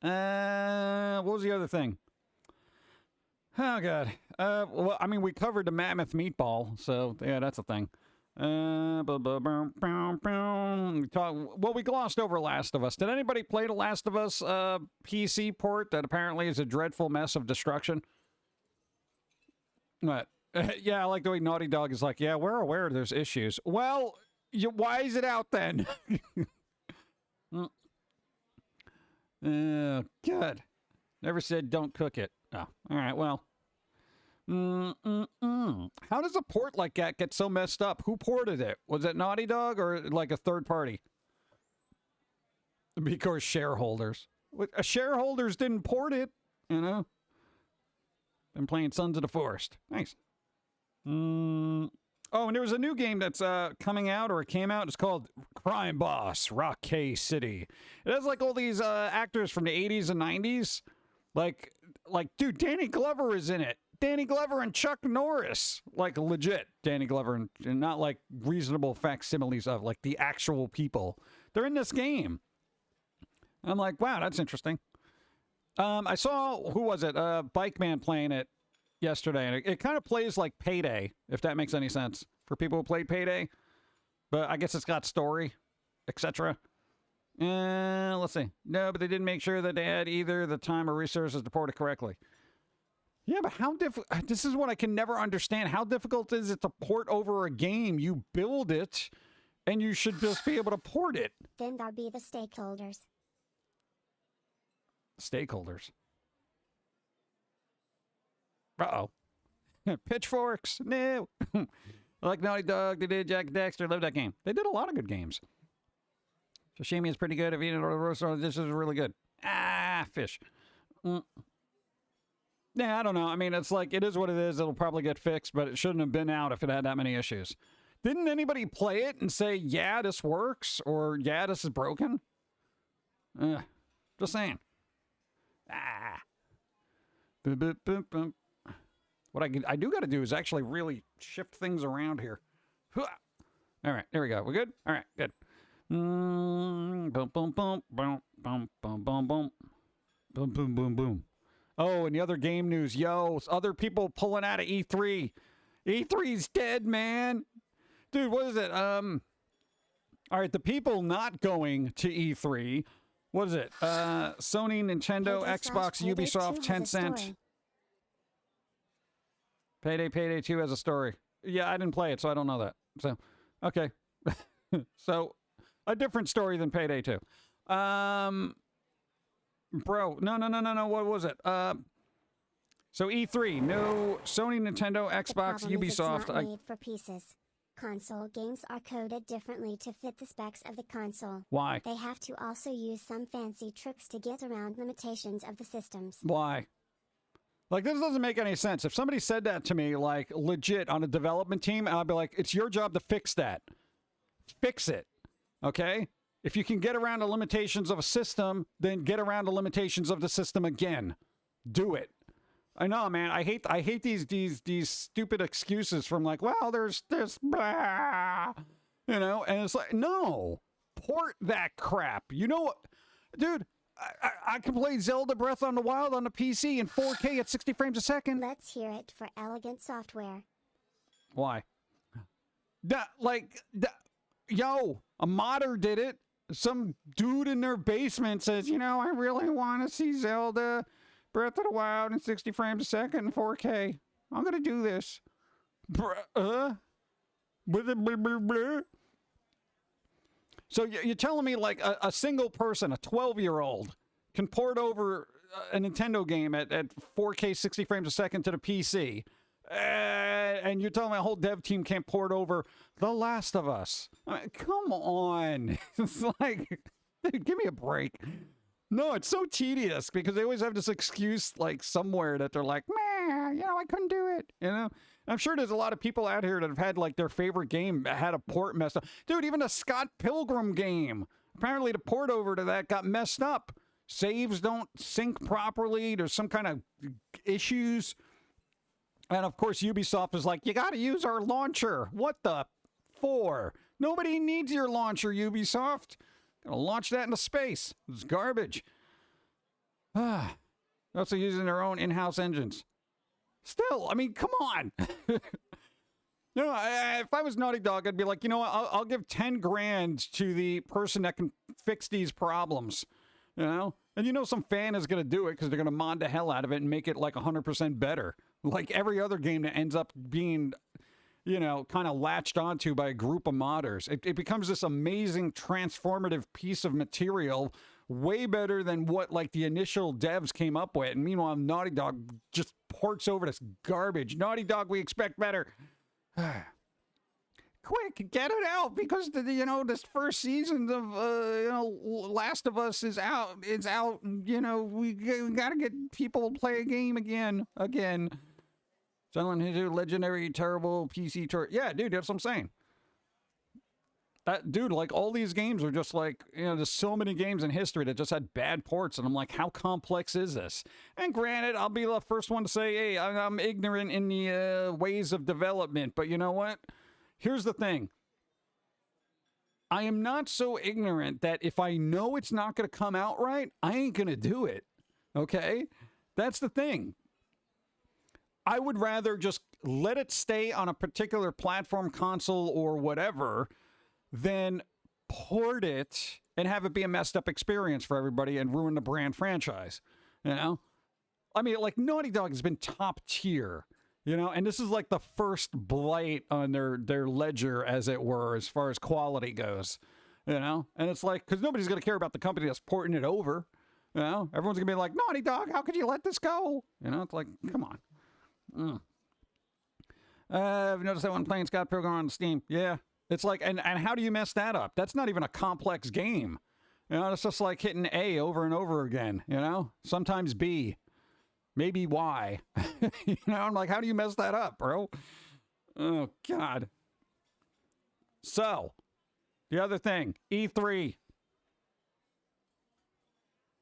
What was the other thing? Oh, God. Well, I mean, we covered the mammoth meatball, so, yeah, that's a thing. We glossed over Last of Us. Did anybody play the Last of Us PC port that apparently is a dreadful mess of destruction? What? Yeah, I like the way Naughty Dog is like, yeah, we're aware there's issues. Well, why is it out then? Good. Never said don't cook it. Oh, all right, well. How does a port like that get so messed up? Who ported it? Was it Naughty Dog or like a third party? Because shareholders. Shareholders didn't port it, you know? Been playing Sons of the Forest. Nice. Oh, and there was a new game that's coming out, or it came out. It's called Crime Boss, Rock K City. It has like all these actors from the 80s and 90s. Like, dude, Danny Glover is in it. Danny Glover and Chuck Norris. Like legit Danny Glover and not like reasonable facsimiles of like the actual people. They're in this game. I'm like, wow, that's interesting. I saw, who was it? Bike Man playing it yesterday. And it kind of plays like Payday, if that makes any sense for people who played Payday. But I guess it's got story, etc. Let's see. No, but they didn't make sure that they had either the time or resources to port it correctly. Yeah, but how difficult... This is what I can never understand. How difficult is it to port over a game? You build it, and you should just be able to port it. Then there be the stakeholders. Stakeholders. Uh-oh. Pitchforks. No. Like Naughty Dog, they did Jack and Daxter. Love that game. They did a lot of good games. Sashimi is pretty good. If you eat it or roast, this is really good. Ah, fish. Yeah, I don't know. I mean, it's like, it is what it is. It'll probably get fixed, but it shouldn't have been out if it had that many issues. Didn't anybody play it and say, yeah, this works? Or, yeah, this is broken? Just saying. Ah. What I do got to do is actually really shift things around here. All right, there we go. We're good? All right, good. Boom, boom, boom, boom, boom, boom, boom, boom. Boom, boom, boom, boom. Oh, and the other game news. Yo, other people pulling out of E3. E3's dead, man. Dude, what is it? All right, the people not going to E3. What is it? Sony, Nintendo, Xbox, Ubisoft, Tencent. Payday 2 has a story. Yeah, I didn't play it, so I don't know that. So, okay. So, a different story than Payday 2. Bro, no. What was it? So E3, no Sony, Nintendo, Xbox, Ubisoft. It's not made for pieces. Console games are coded differently to fit the specs of the console. Why? They have to also use some fancy tricks to get around limitations of the systems. Why? Like, this doesn't make any sense. If somebody said that to me, like, legit on a development team, I'd be like, it's your job to fix that. Fix it. Okay? If you can get around the limitations of a system, then get around the limitations of the system again. Do it. I know, man. I hate these stupid excuses from like, well, there's this, blah, you know, and it's like, no, port that crap. You know what, dude? I can play Zelda Breath on the Wild on the PC in 4K at 60 frames a second. Let's hear it for elegant software. Why? Yo, a modder did it. Some dude in their basement says, you know, I really want to see Zelda Breath of the Wild in 60 frames a second in 4K. I'm going to do this. So you're telling me like a single person, a 12-year-old, can port over a Nintendo game at 4K 60 frames a second to the PC. And you're telling me a whole dev team can't port over The Last of Us. I mean, come on. It's like, dude, give me a break. No, it's so tedious because they always have this excuse like somewhere that they're like, man, you know, I couldn't do it. You know, I'm sure there's a lot of people out here that have had like their favorite game had a port messed up. Dude, even the Scott Pilgrim game, apparently the port over to that got messed up. Saves don't sync properly. There's some kind of issues. And of course, Ubisoft is like, you got to use our launcher. What the for? Nobody needs your launcher, Ubisoft. Gonna launch that into space. It's garbage. They're also using their own in-house engines. Still, I mean, come on. You know, if I was Naughty Dog, I'd be like, you know what? I'll give 10 grand to the person that can fix these problems. You know? And you know some fan is going to do it because they're going to mod the hell out of it and make it like 100% better. Like every other game that ends up being, you know, kind of latched onto by a group of modders. It becomes this amazing transformative piece of material, way better than what like the initial devs came up with. And meanwhile, Naughty Dog just ports over this garbage. Naughty Dog, we expect better. Quick, get it out because you know this first season of you know Last of Us is out. It's out. You know we gotta get people to play a game again. Someone who do legendary terrible PC tour. Yeah, dude, that's what I'm saying. Dude, like all these games are just like, there's so many games in history that just had bad ports. And I'm like, how complex is this? And granted, I'll be the first one to say, hey, I'm ignorant in the ways of development. But you know what? Here's the thing. I am not so ignorant that if I know it's not going to come out right, I ain't going to do it. Okay? That's the thing. I would rather just let it stay on a particular platform, console, or whatever, than port it and have it be a messed up experience for everybody and ruin the brand franchise. I mean, like Naughty Dog has been top tier, and this is like the first blight on their ledger, as it were, as far as quality goes, and it's like, because nobody's going to care about the company that's porting it over, everyone's going to be like, Naughty Dog, how could you let this go? It's like, come on. I've noticed that one playing Scott Pilgrim on Steam. Yeah. It's like, and how do you mess that up? That's not even a complex game. It's just like hitting A over and over again, Sometimes B. Maybe Y. I'm like, how do you mess that up, bro? Oh, God. So, the other thing, E3.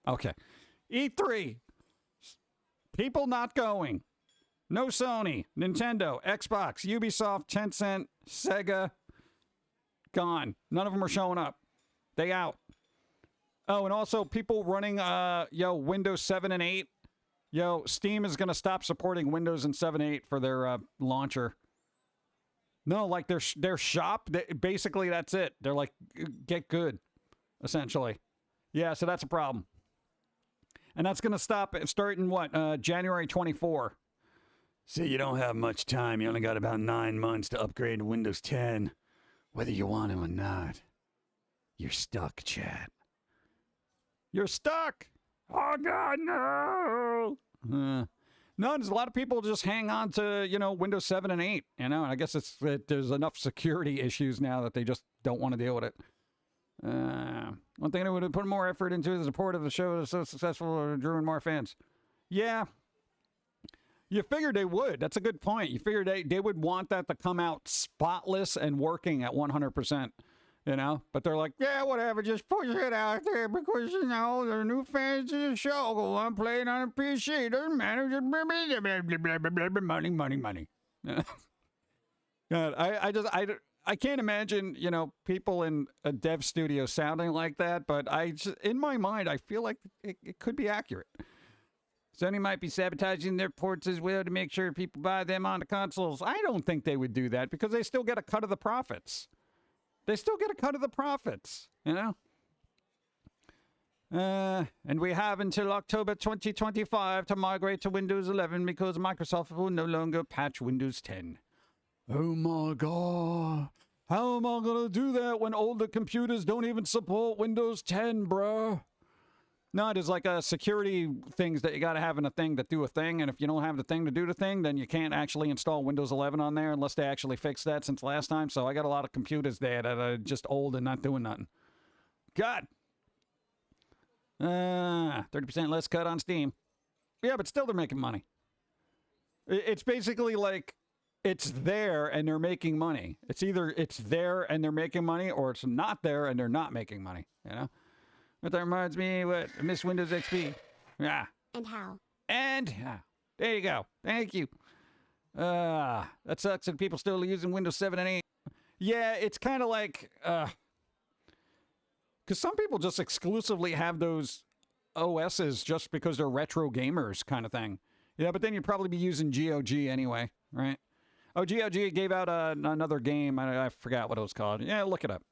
Okay. E3. People not going. No Sony, Nintendo, Xbox, Ubisoft, Tencent, Sega. Gone. None of them are showing up. They out. Oh, and also people running Windows 7 and 8. Steam is going to stop supporting Windows and 7 8 for their launcher. No, like their shop, basically that's it. They're like, get good, essentially. Yeah, so that's a problem. And that's going to stop starting what? January 24. So you don't have much time. You only got about 9 months to upgrade to Windows 10. Whether you want to or not, you're stuck, chat. You're stuck. Oh, God, no. No, there's a lot of people just hang on to, Windows 7 and 8, and I guess there's enough security issues now that they just don't want to deal with it. One thing I would have put more effort into the support of the show is so successful or drew in more fans. Yeah. You figured they would. That's a good point. You figured they would want that to come out spotless and working at 100%, But they're like, yeah, whatever, just push it out there because, there are new fans to the show. I'm playing on a PC. Doesn't matter. Just money. God, I can't imagine, people in a dev studio sounding like that, but in my mind, I feel like it could be accurate. Sony might be sabotaging their ports as well to make sure people buy them on the consoles. I don't think they would do that because they still get a cut of the profits. And we have until October 2025 to migrate to Windows 11 because Microsoft will no longer patch Windows 10. Oh my God. How am I going to do that when older computers don't even support Windows 10, bro? No, there's like security things that you got to have in a thing that do a thing. And if you don't have the thing to do the thing, then you can't actually install Windows 11 on there unless they actually fixed that since last time. So I got a lot of computers there that are just old and not doing nothing. God. 30% less cut on Steam. Yeah, but still they're making money. It's basically like it's there and they're making money. It's either it's there and they're making money or it's not there and they're not making money, But that reminds me, I miss Windows XP. Yeah. And how? And there you go. Thank you. That sucks that people still using Windows 7 and 8. Yeah, it's kind of like, because some people just exclusively have those OSs just because they're retro gamers kind of thing. Yeah, but then you'd probably be using GOG anyway, right? Oh, GOG gave out another game. I forgot what it was called. Yeah, look it up.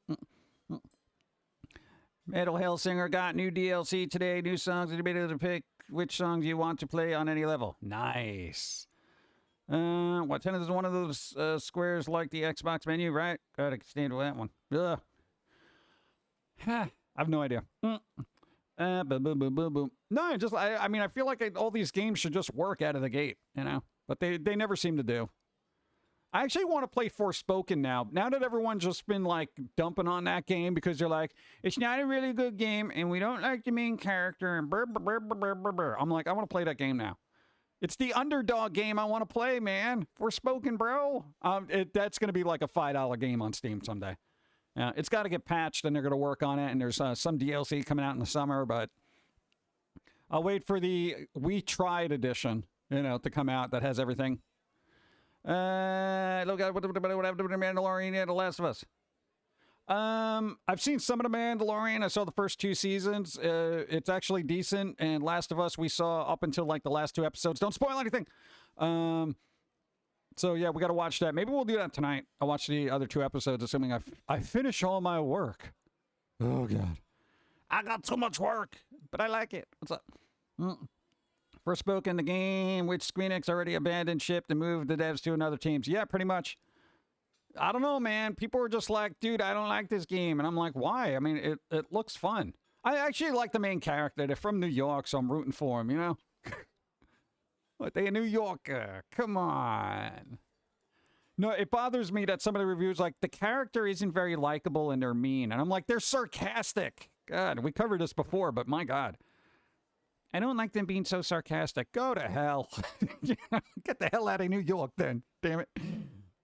Metal Hellsinger got new DLC today. New songs. You'll be able to pick which songs you want to play on any level. Nice. What, tennis is one of those squares like the Xbox menu, right? Gotta stand with that one. Ugh. I have no idea. Boom, boom, boom, boom, boom. No, I mean, I feel like all these games should just work out of the gate, But they never seem to do. I actually want to play Forspoken now. Now that everyone's just been like dumping on that game because they're like, it's not a really good game and we don't like the main character and brr, brr, brr, brr, brr, brr. I'm like, I want to play that game now. It's the underdog game I want to play, man. Forspoken, bro. That's going to be like a $5 game on Steam someday. It's got to get patched, and they're going to work on it, and there's some DLC coming out in the summer, but I'll wait for the We Tried edition, to come out that has everything. Look at what happened to the Mandalorian and The Last of Us. I've seen some of The Mandalorian. I saw the first 2 seasons. It's actually decent, and Last of Us we saw up until like the last 2 episodes. Don't spoil anything. So yeah, we got to watch that. Maybe we'll do that tonight. I'll watch the other 2 episodes, assuming I finish all my work. Oh God, I got too much work, but I like it. What's up? First spoke in the game, which Squeenix already abandoned ship and moved the devs to another teams. Yeah, pretty much. I don't know, man. People were just like, dude, I don't like this game. And I'm like, why? I mean, it looks fun. I actually like the main character. They're from New York, so I'm rooting for him, What, they a New Yorker? Come on. No, it bothers me that some of the reviews, like, the character isn't very likable and they're mean. And I'm like, they're sarcastic. God, we covered this before, but my God. I don't like them being so sarcastic. Go to hell. Get the hell out of New York then. Damn it.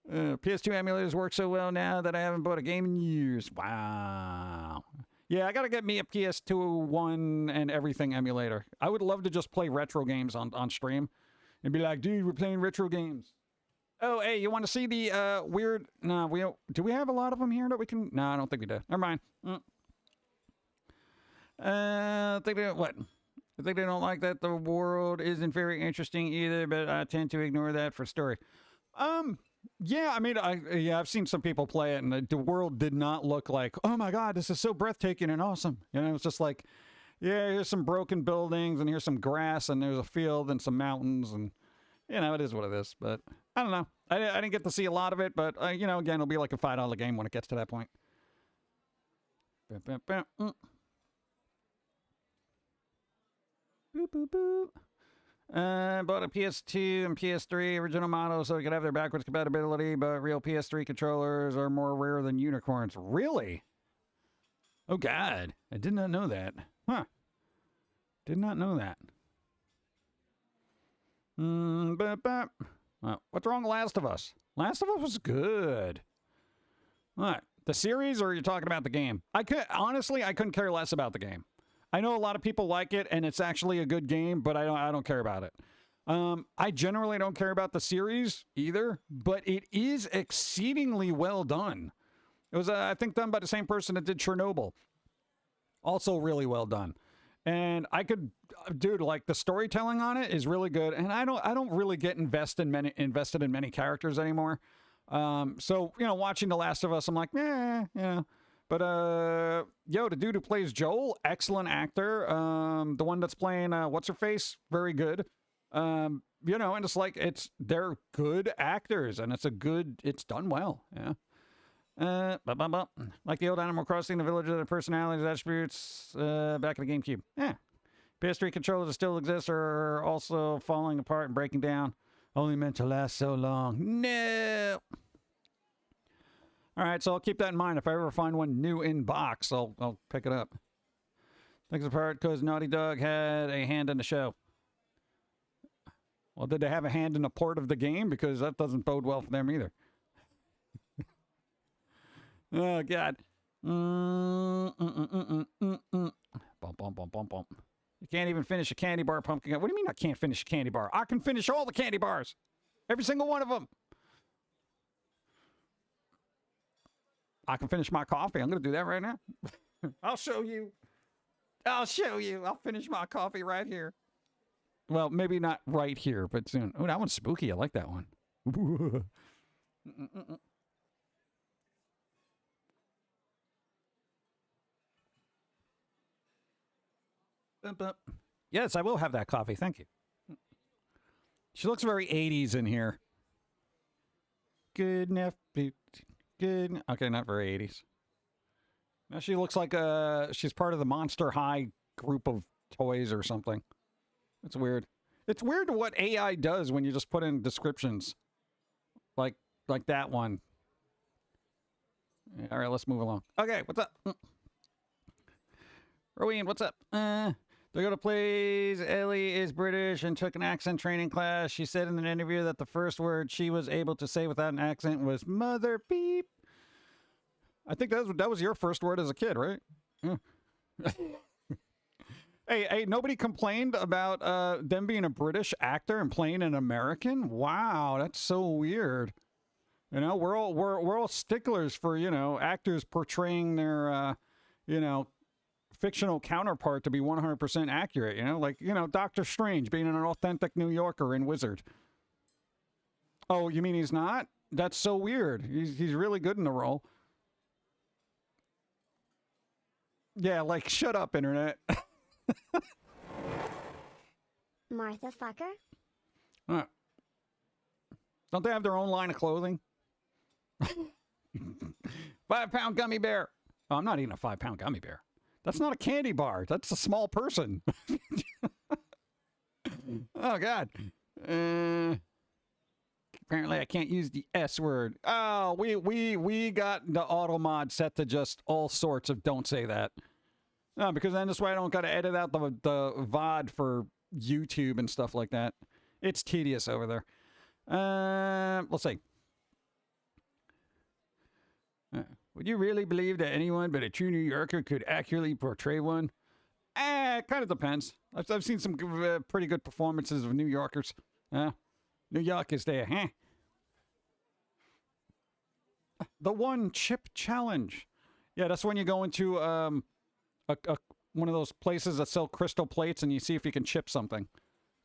PS2 emulators work so well now that I haven't bought a game in years. Wow. Yeah, I got to get me a PS2 one and everything emulator. I would love to just play retro games on stream and be like, dude, we're playing retro games. Oh, hey, you want to see the weird... No, do we have a lot of them here that we can... No, I don't think we do. Never mind. I think they don't like that the world isn't very interesting either, but I tend to ignore that for story. Yeah, I mean, I've seen some people play it, and the world did not look like, oh my God, this is so breathtaking and awesome. It's just like, yeah, here's some broken buildings, and here's some grass, and there's a field and some mountains, and it is what it is. But I don't know. I didn't get to see a lot of it, but again, it'll be like a $5 game when it gets to that point. Boop, boop, boop. Bought a PS2 and PS3 original model so we could have their backwards compatibility, but real PS3 controllers are more rare than unicorns. Really? Oh, God. I did not know that. Huh. Did not know that. Well, what's wrong with Last of Us? Last of Us was good. What? The series, or are you talking about the game? Honestly, I couldn't care less about the game. I know a lot of people like it, and it's actually a good game, but I don't care about it. I generally don't care about the series either, but it is exceedingly well done. It was, I think, done by the same person that did Chernobyl. Also really well done. And dude, like the storytelling on it is really good, and I don't really get invested in many characters anymore. So watching The Last of Us, I'm like, yeah. But, the dude who plays Joel, excellent actor. The one that's playing, What's-Her-Face, very good. And it's like, they're good actors, and it's done well, yeah. Like the old Animal Crossing, the villagers and personalities, attributes, back in the GameCube. Yeah. PS3 controllers that still exist are also falling apart and breaking down. Only meant to last so long. No! All right, so I'll keep that in mind. If I ever find one new in box, I'll pick it up. Thanks apart because Naughty Dog had a hand in the show. Well, did they have a hand in the port of the game? Because that doesn't bode well for them either. Oh, God. Bump, bump, bump, bump, bump. You can't even finish a candy bar, Pumpkin. What do you mean I can't finish a candy bar? I can finish all the candy bars. Every single one of them. I can finish my coffee. I'm going to do that right now. I'll show you. I'll finish my coffee right here. Well, maybe not right here, but soon. Oh, that one's spooky. I like that one. Yes, I will have that coffee. Thank you. She looks very 80s in here. Good enough. Good. Okay, not very 80s. Now she looks like she's part of the Monster High group of toys or something. It's weird. It's weird what AI does when you just put in descriptions. Like that one. All right, let's move along. Okay, what's up? Roween, what's up? Dakota plays Ellie is British and took an accent training class. She said in an interview that the first word she was able to say without an accent was mother beep. I think that was your first word as a kid, right? Yeah. Hey, nobody complained about them being a British actor and playing an American? Wow, that's so weird. You know, we're all sticklers for, you know, actors portraying their you know, fictional counterpart to be 100% accurate, you know? Like, you know, Doctor Strange being an authentic New Yorker in Wizard. Oh, you mean he's not? That's so weird. He's really good in the role. Yeah, like, shut up, Internet. Martha Fucker? Don't they have their own line of clothing? 5-pound gummy bear. Oh, I'm not eating a 5-pound gummy bear. That's not a candy bar. That's a small person. Oh, God. Apparently, I can't use the S word. Oh, we got the auto mod set to just all sorts of don't say that. No, because then this way I don't got to edit out the VOD for YouTube and stuff like that. It's tedious over there. Let's see. Would you really believe that anyone but a true New Yorker could accurately portray one? It kind of depends. I've seen some pretty good performances of New Yorkers. New York is there, huh? The one chip challenge. Yeah, that's when you go into one of those places that sell crystal plates and you see if you can chip something.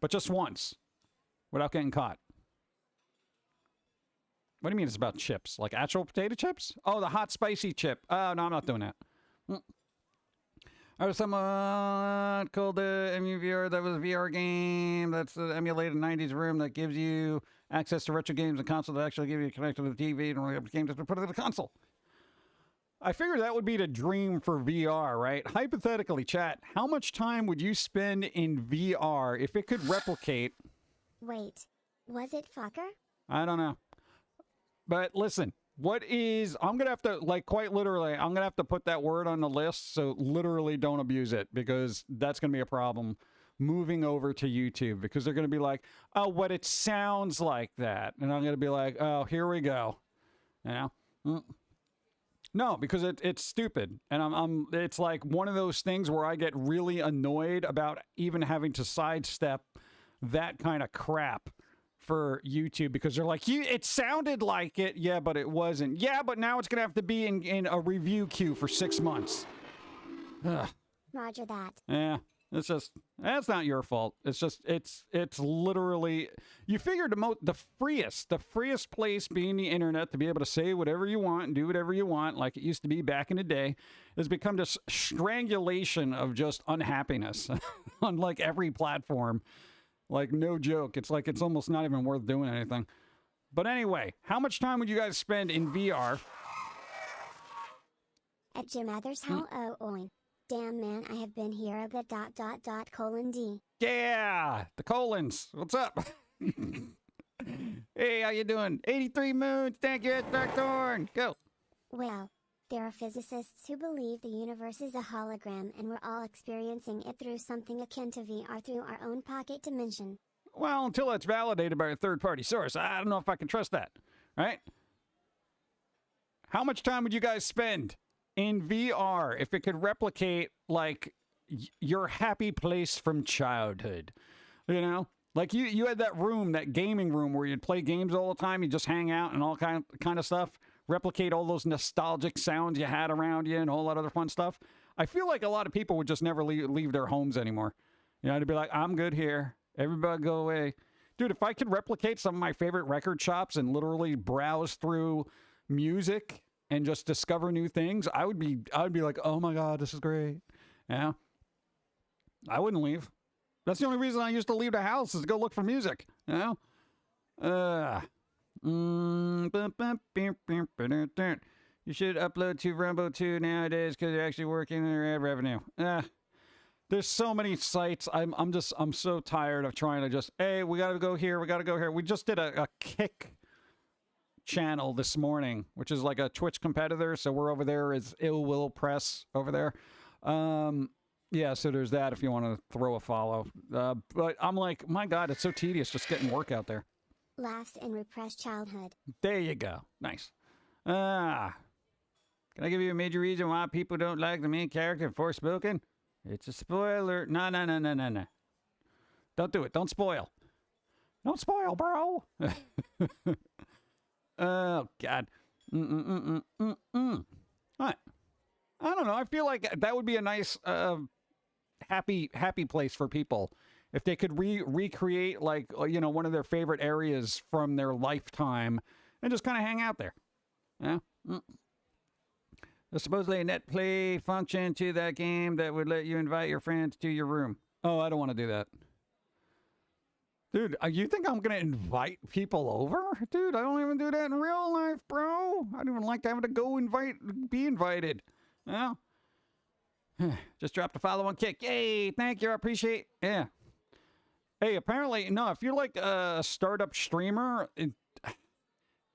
But just once. Without getting caught. What do you mean it's about chips? Like actual potato chips? Oh, the hot spicy chip. Oh, no, I'm not doing that. I was someone called the EmuVR. That was a VR game that's the emulated 90s room that gives you access to retro games and console that actually give you a connection to the TV and only have the game just to put it in the console. I figured that would be the dream for VR, right? Hypothetically, chat, how much time would you spend in VR if it could replicate... Wait, was it fucker? I don't know. But listen, I'm going to have to, like, quite literally, I'm going to have to put that word on the list, so literally don't abuse it, because that's going to be a problem moving over to YouTube, because they're going to be like, oh, what it sounds like that. And I'm going to be like, oh, here we go. You know? No, because it's stupid. And it's like one of those things where I get really annoyed about even having to sidestep that kind of crap for YouTube, because they're like, it sounded like it. Yeah, but it wasn't. Yeah, but now it's going to have to be in a review queue for 6 months. Ugh. Roger that. Yeah, that's not your fault. It's just, it's literally, you figured the freest place being the internet to be able to say whatever you want and do whatever you want, like it used to be back in the day, has become this strangulation of just unhappiness on like every platform. Like, no joke. It's like it's almost not even worth doing anything. But anyway, how much time would you guys spend in VR? At Jim Others, how oin. Damn man, I have been here a bit ... :D. Yeah, the colons. What's up? Hey, how you doing? 83 moons. Thank you, Darkthorn. Go. Well, there are physicists who believe the universe is a hologram and we're all experiencing it through something akin to VR through our own pocket dimension. Well, until it's validated by a third-party source, I don't know if I can trust that, right? How much time would you guys spend in VR if it could replicate, like, your happy place from childhood? You know? Like, you had that room, that gaming room where you'd play games all the time, you just hang out and all kind of stuff. Replicate all those nostalgic sounds you had around you and all that other fun stuff. I feel like a lot of people would just never leave their homes anymore. You know, to be like, I'm good here. Everybody go away. Dude, if I could replicate some of my favorite record shops and literally browse through music and just discover new things, I would be like, oh my God, this is great. Yeah. I wouldn't leave. That's the only reason I used to leave the house, is to go look for music. You know? You should upload to Rumble 2 nowadays because they're actually working their ad revenue. There's so many sites. I'm so tired of trying to just, hey, we got to go here. We got to go here. We just did a Kick channel this morning, which is like a Twitch competitor. So we're over there as Ill Will Press over there. Yeah, so there's that if you want to throw a follow. But I'm like, my God, it's so tedious just getting work out there. Laughs in repressed childhood. There you go. Nice. Can I give you a major reason why people don't like the main character in Forspoken? It's a spoiler. No. Don't do it. Don't spoil. Don't spoil, bro. Oh, God. What? I don't know. I feel like that would be a nice, happy place for people if they could recreate, like, you know, one of their favorite areas from their lifetime and just kind of hang out there. Yeah. There's supposedly a net play function to that game that would let you invite your friends to your room. Oh, I don't want to do that. Dude, you think I'm going to invite people over? Dude, I don't even do that in real life, bro. I don't even like having to go be invited. Well, just dropped a follow on Kick. Yay, thank you, I appreciate. Yeah. Hey, apparently, no, if you're like a startup streamer,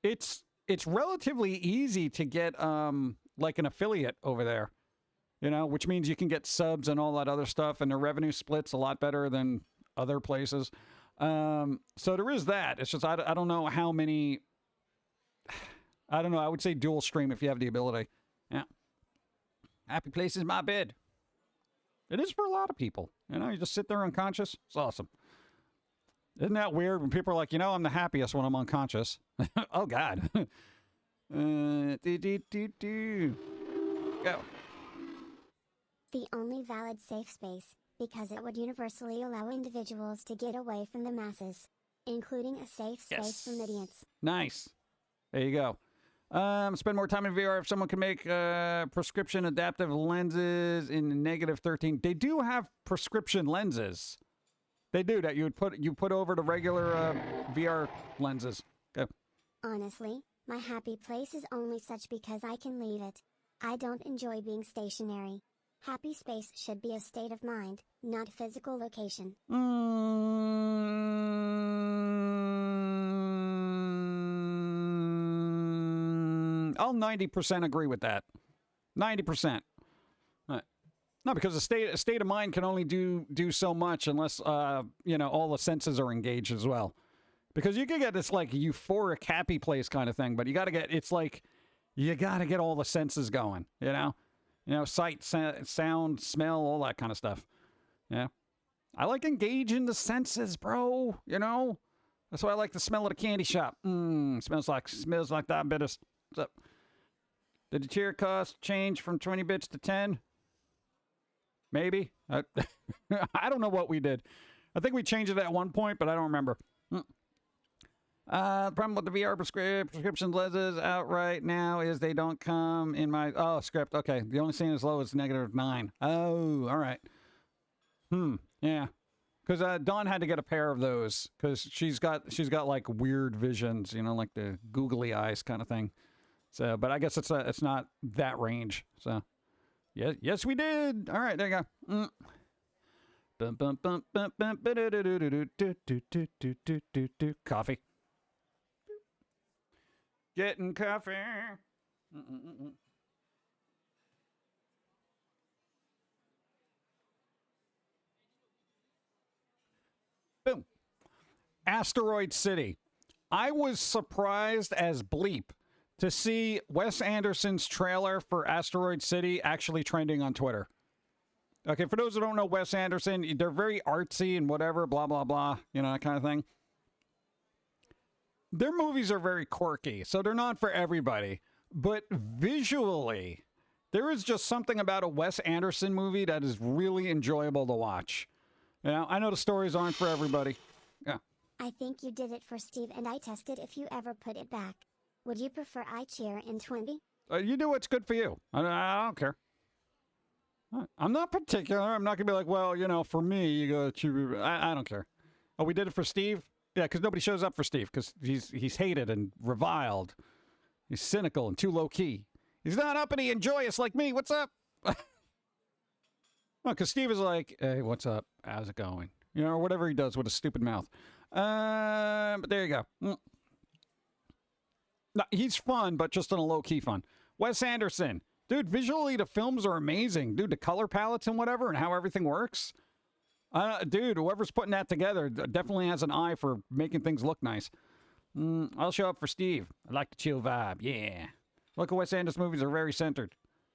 it's relatively easy to get like an affiliate over there, you know, which means you can get subs and all that other stuff, and the revenue split's a lot better than other places. So there is that. It's just I don't know how many. I don't know. I would say dual stream if you have the ability. Yeah. Happy place is my bed. It is for a lot of people. You know, you just sit there unconscious. It's awesome. Isn't that weird when people are like, you know, I'm the happiest when I'm unconscious? Oh, God. Go. The only valid safe space, because it would universally allow individuals to get away from the masses, including a safe space from idiots. Nice. There you go. Spend more time in VR if someone can make prescription adaptive lenses in -13. They do have prescription lenses. They do that. You put over the regular VR lenses. Go. Honestly, my happy place is only such because I can leave it. I don't enjoy being stationary. Happy space should be a state of mind, not a physical location. I'll 90% agree with that. 90%. No, because a state of mind can only do so much unless you know, all the senses are engaged as well. Because you can get this like euphoric happy place kind of thing, but you got to get all the senses going, you know? You know, sight, sound, smell, all that kind of stuff. Yeah. I like engaging the senses, bro, you know? That's why I like the smell of the candy shop. Smells like diabetes. What's up? Did the tier cost change from 20 bits to 10? Maybe. I don't know what we did. I think we changed it at one point, but I don't remember. The problem with the VR prescription lenses out right now is they don't come in my... Oh, script. Okay. The only thing as low is -9. Oh, all right. Yeah. Because Dawn had to get a pair of those because she's got like weird visions, you know, like the googly eyes kind of thing. So, but I guess it's not that range. So, yeah, yes, we did. All right, there you go. Coffee. Getting coffee. Boom. Asteroid City. I was surprised as bleep to see Wes Anderson's trailer for Asteroid City actually trending on Twitter. Okay, for those who don't know Wes Anderson, they're very artsy and whatever, blah, blah, blah, you know, that kind of thing. Their movies are very quirky, so they're not for everybody. But visually, there is just something about a Wes Anderson movie that is really enjoyable to watch. You know, I know the stories aren't for everybody. Yeah. I think you did it for Steve, and I tested if you ever put it back. Would you prefer I cheer in 20? You do what's good for you. I don't care. I'm not particular. I'm not going to be like, well, you know, for me, you go to... I don't care. Oh, we did it for Steve? Yeah, because nobody shows up for Steve because he's hated and reviled. He's cynical and too low-key. He's not uppity and joyous like me. What's up? Well, because Steve is like, hey, what's up? How's it going? You know, or whatever he does with his stupid mouth. But there you go. No, he's fun, but just on a low-key fun. Wes Anderson. Dude, visually, the films are amazing. Dude, the color palettes and whatever and how everything works. Dude, whoever's putting that together definitely has an eye for making things look nice. I'll show up for Steve. I like the chill vibe. Yeah. Look at Wes Anderson movies are very centered.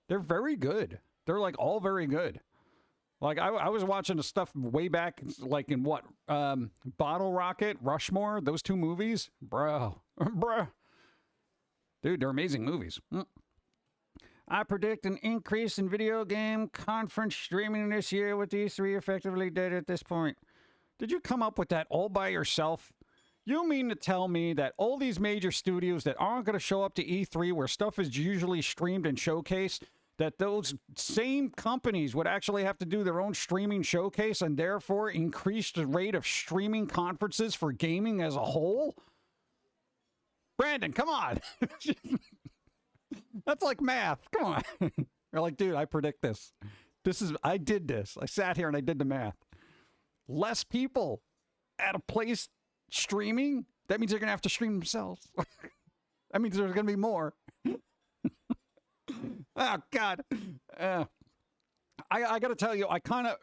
They're very good. They're like all very good. Like I was watching the stuff way back, like in what, Bottle Rocket, Rushmore, those two movies, bro. Dude, they're amazing movies. I predict an increase in video game conference streaming this year with E3 effectively dead at this point. Did you come up with that all by yourself? You mean to tell me that all these major studios that aren't going to show up to E3 where stuff is usually streamed and showcased, that those same companies would actually have to do their own streaming showcase and therefore increase the rate of streaming conferences for gaming as a whole? Brandon, come on. That's like math. Come on. You're like, dude, I predict this. I did this. I sat here and I did the math. Less people at a place streaming, that means they're going to have to stream themselves. That means there's going to be more. Oh, God. I got to tell you,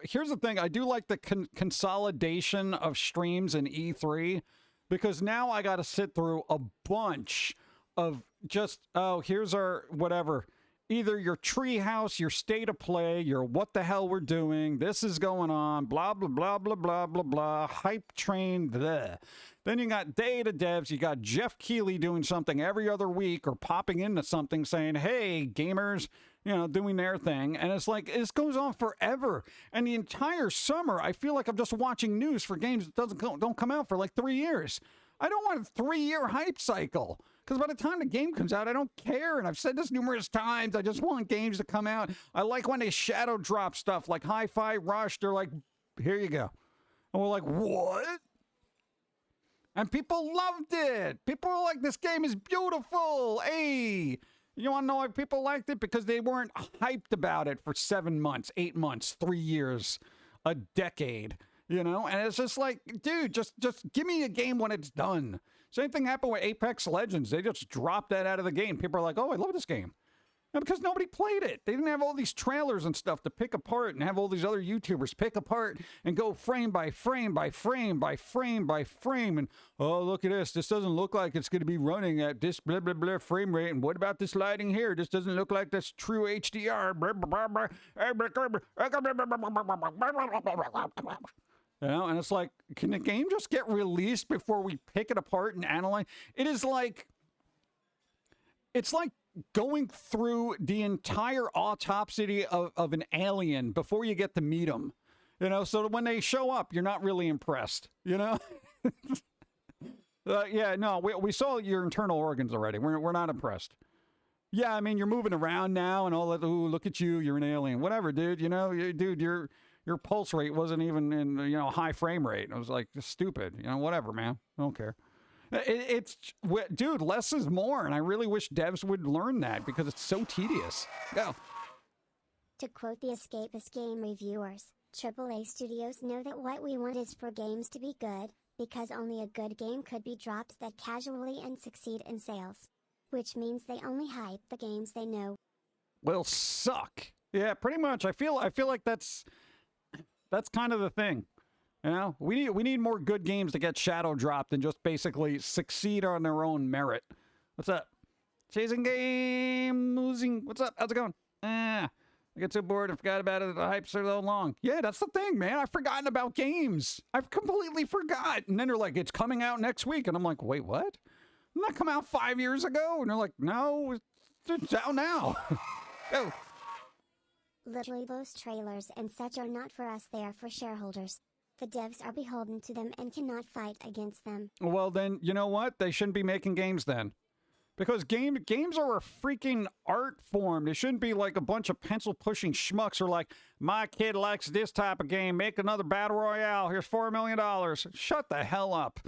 here's the thing. I do like the consolidation of streams in E3 because now I got to sit through a bunch of just, here's our whatever. Either your treehouse, your state of play, your what the hell we're doing, this is going on, blah, blah, blah, blah, blah, blah, blah, hype train, blah. Then you got data devs, you got Jeff Keighley doing something every other week or popping into something saying, hey, gamers, doing their thing. And it's like, this goes on forever. And the entire summer, I feel like I'm just watching news for games that don't come out for like 3 years. I don't want a 3-year hype cycle. Because by the time the game comes out, I don't care. And I've said this numerous times. I just want games to come out. I like when they shadow drop stuff like Hi-Fi Rush. They're like, here you go. And we're like, what? And people loved it. People were like, this game is beautiful. Hey, you want to know why people liked it? Because they weren't hyped about it for 7 months, 8 months, 3 years, a decade. And it's just like, dude, just give me a game when it's done. Same thing happened with Apex Legends. They just dropped that out of the game. People are like, oh, I love this game. And because nobody played it. They didn't have all these trailers and stuff to pick apart and have all these other YouTubers pick apart and go frame by frame by frame by frame by frame. And, oh, look at this. This doesn't look like it's going to be running at this blah, blah, blah frame rate. And what about this lighting here? This doesn't look like that's true HDR. And it's like, can the game just get released before we pick it apart and analyze? It's like going through the entire autopsy of an alien before you get to meet them. So that when they show up, you're not really impressed, yeah, no, we saw your internal organs already. We're not impressed. Yeah, I mean, you're moving around now and all that. Ooh, look at you. You're an alien. Whatever, dude. Dude, your pulse rate wasn't even in, high frame rate. It was like stupid. Whatever, man. I don't care. Dude, less is more. And I really wish devs would learn that because it's so tedious. Go. To quote the escapist game reviewers, AAA studios know that what we want is for games to be good, because only a good game could be dropped that casually and succeed in sales. Which means they only hype the games they know will suck. Yeah, pretty much. I feel like that's kind of the thing. We need more good games to get shadow dropped and just basically succeed on their own merit. What's up? Chasing game, losing. What's up? How's it going? I get so bored and forgot about it. The hypes are so long. Yeah, that's the thing, man. I've forgotten about games. I've completely forgot. And then they're like, it's coming out next week. And I'm like, wait, what? Didn't that come out 5 years ago? And they're like, no, it's out now. Go. Literally, those trailers and such are not for us, they are for shareholders. The devs are beholden to them and cannot fight against them. Well, then, you know what? They shouldn't be making games then. Because games are a freaking art form. They shouldn't be like a bunch of pencil-pushing schmucks who are like, my kid likes this type of game. Make another Battle Royale. Here's $4 million. Shut the hell up.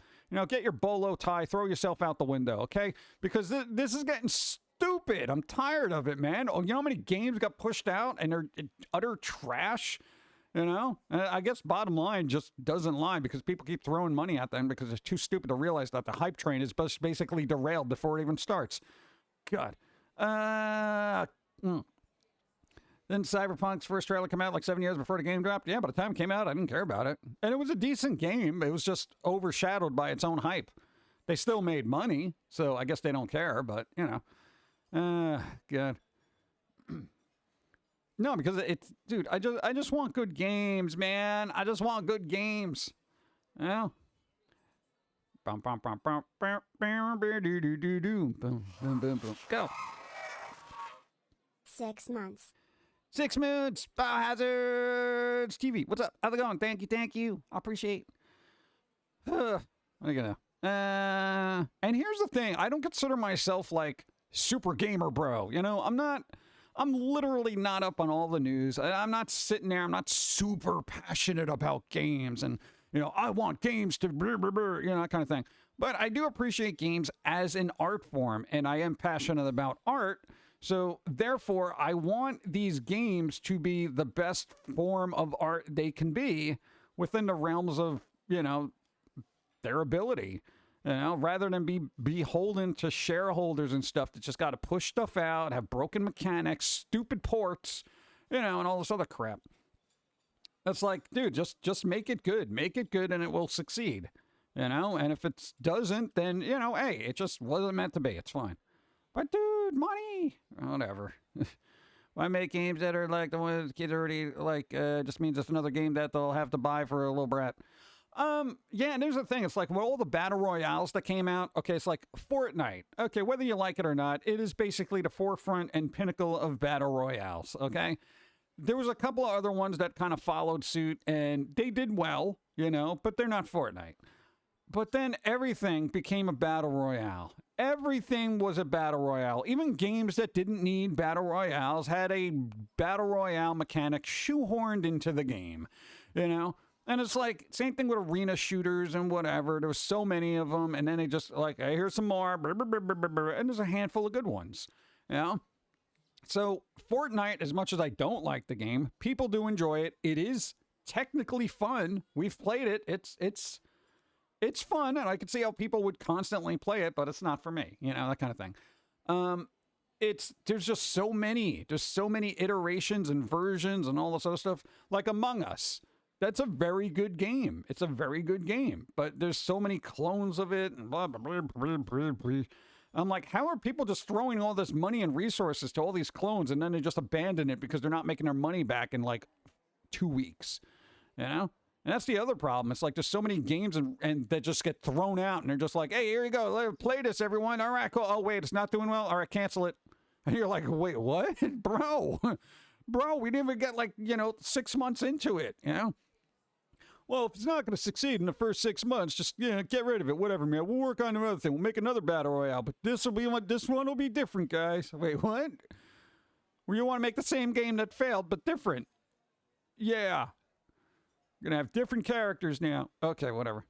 Get your bolo tie. Throw yourself out the window, okay? Because this is getting stupid. I'm tired of it, man. Oh, you know how many games got pushed out and they're utter trash? I guess bottom line just doesn't lie because people keep throwing money at them because they're too stupid to realize that the hype train is basically derailed before it even starts. God. Then Cyberpunk's first trailer came out like 7 years before the game dropped. Yeah, by the time it came out, I didn't care about it. And it was a decent game. It was just overshadowed by its own hype. They still made money, so I guess they don't care, but, God. No, because it's, dude, I just want good games, man. I just want good games. You know? Bum, bum, bum, bum, bum, bum, bum, do, do, do, do. Boom, boom, boom, boom. Go. 6 months. 6 Moods, Biohazards TV. What's up? How's it going? Thank you. I appreciate. What are you gonna? And here's the thing. I don't consider myself like super gamer bro. You know, I'm literally not up on all the news. I'm not sitting there. I'm not super passionate about games and, you know, I want games to, you know, that kind of thing. But I do appreciate games as an art form, and I am passionate about art. So therefore, I want these games to be the best form of art they can be within the realms of, you know, their ability. You know, rather than be beholden to shareholders and stuff that just got to push stuff out, have broken mechanics, stupid ports, you know, and all this other crap. That's like, dude, just make it good. Make it good and it will succeed. You know, and if it doesn't, then, you know, hey, it just wasn't meant to be. It's fine. But, dude, money. Whatever. Why make games that are like the ones kids already like, just means it's another game that they'll have to buy for a little brat. Yeah, and there's the thing. It's like, well, all the battle royales that came out. Okay, it's like Fortnite. Okay, whether you like it or not, it is basically the forefront and pinnacle of battle royales. Okay, there was a couple of other ones that kind of followed suit, and they did well, you know, but they're not Fortnite. But then everything became a battle royale. Everything was a battle royale. Even games that didn't need battle royales had a battle royale mechanic shoehorned into the game, you know. And it's like, same thing with arena shooters and whatever. There was so many of them. And then they just like, hey, here's some more. And there's a handful of good ones. You know? So Fortnite, as much as I don't like the game, people do enjoy it. It is technically fun. We've played it. It's fun. And I can see how people would constantly play it, but it's not for me. You know, that kind of thing. There's just so many. There's so many iterations and versions and all this other stuff. Like Among Us. That's a very good game. It's a very good game, but there's so many clones of it and blah, blah, blah, blah, blah, blah. I'm like, how are people just throwing all this money and resources to all these clones and then they just abandon it because they're not making their money back in like 2 weeks, you know? And that's the other problem. It's like there's so many games and that just get thrown out and they're just like, hey, here you go. Play this, everyone. All right, cool. Oh, wait, it's not doing well. All right, cancel it. And you're like, wait, what? Bro, we didn't even get like, you know, 6 months into it, you know? Well, if it's not going to succeed in the first 6 months, just, you know, get rid of it. Whatever, man. We'll work on another thing. We'll make another battle royale, but this one will be different, guys. Wait, what? Well, you want to make the same game that failed, but different. Yeah. You're going to have different characters now. Okay, whatever.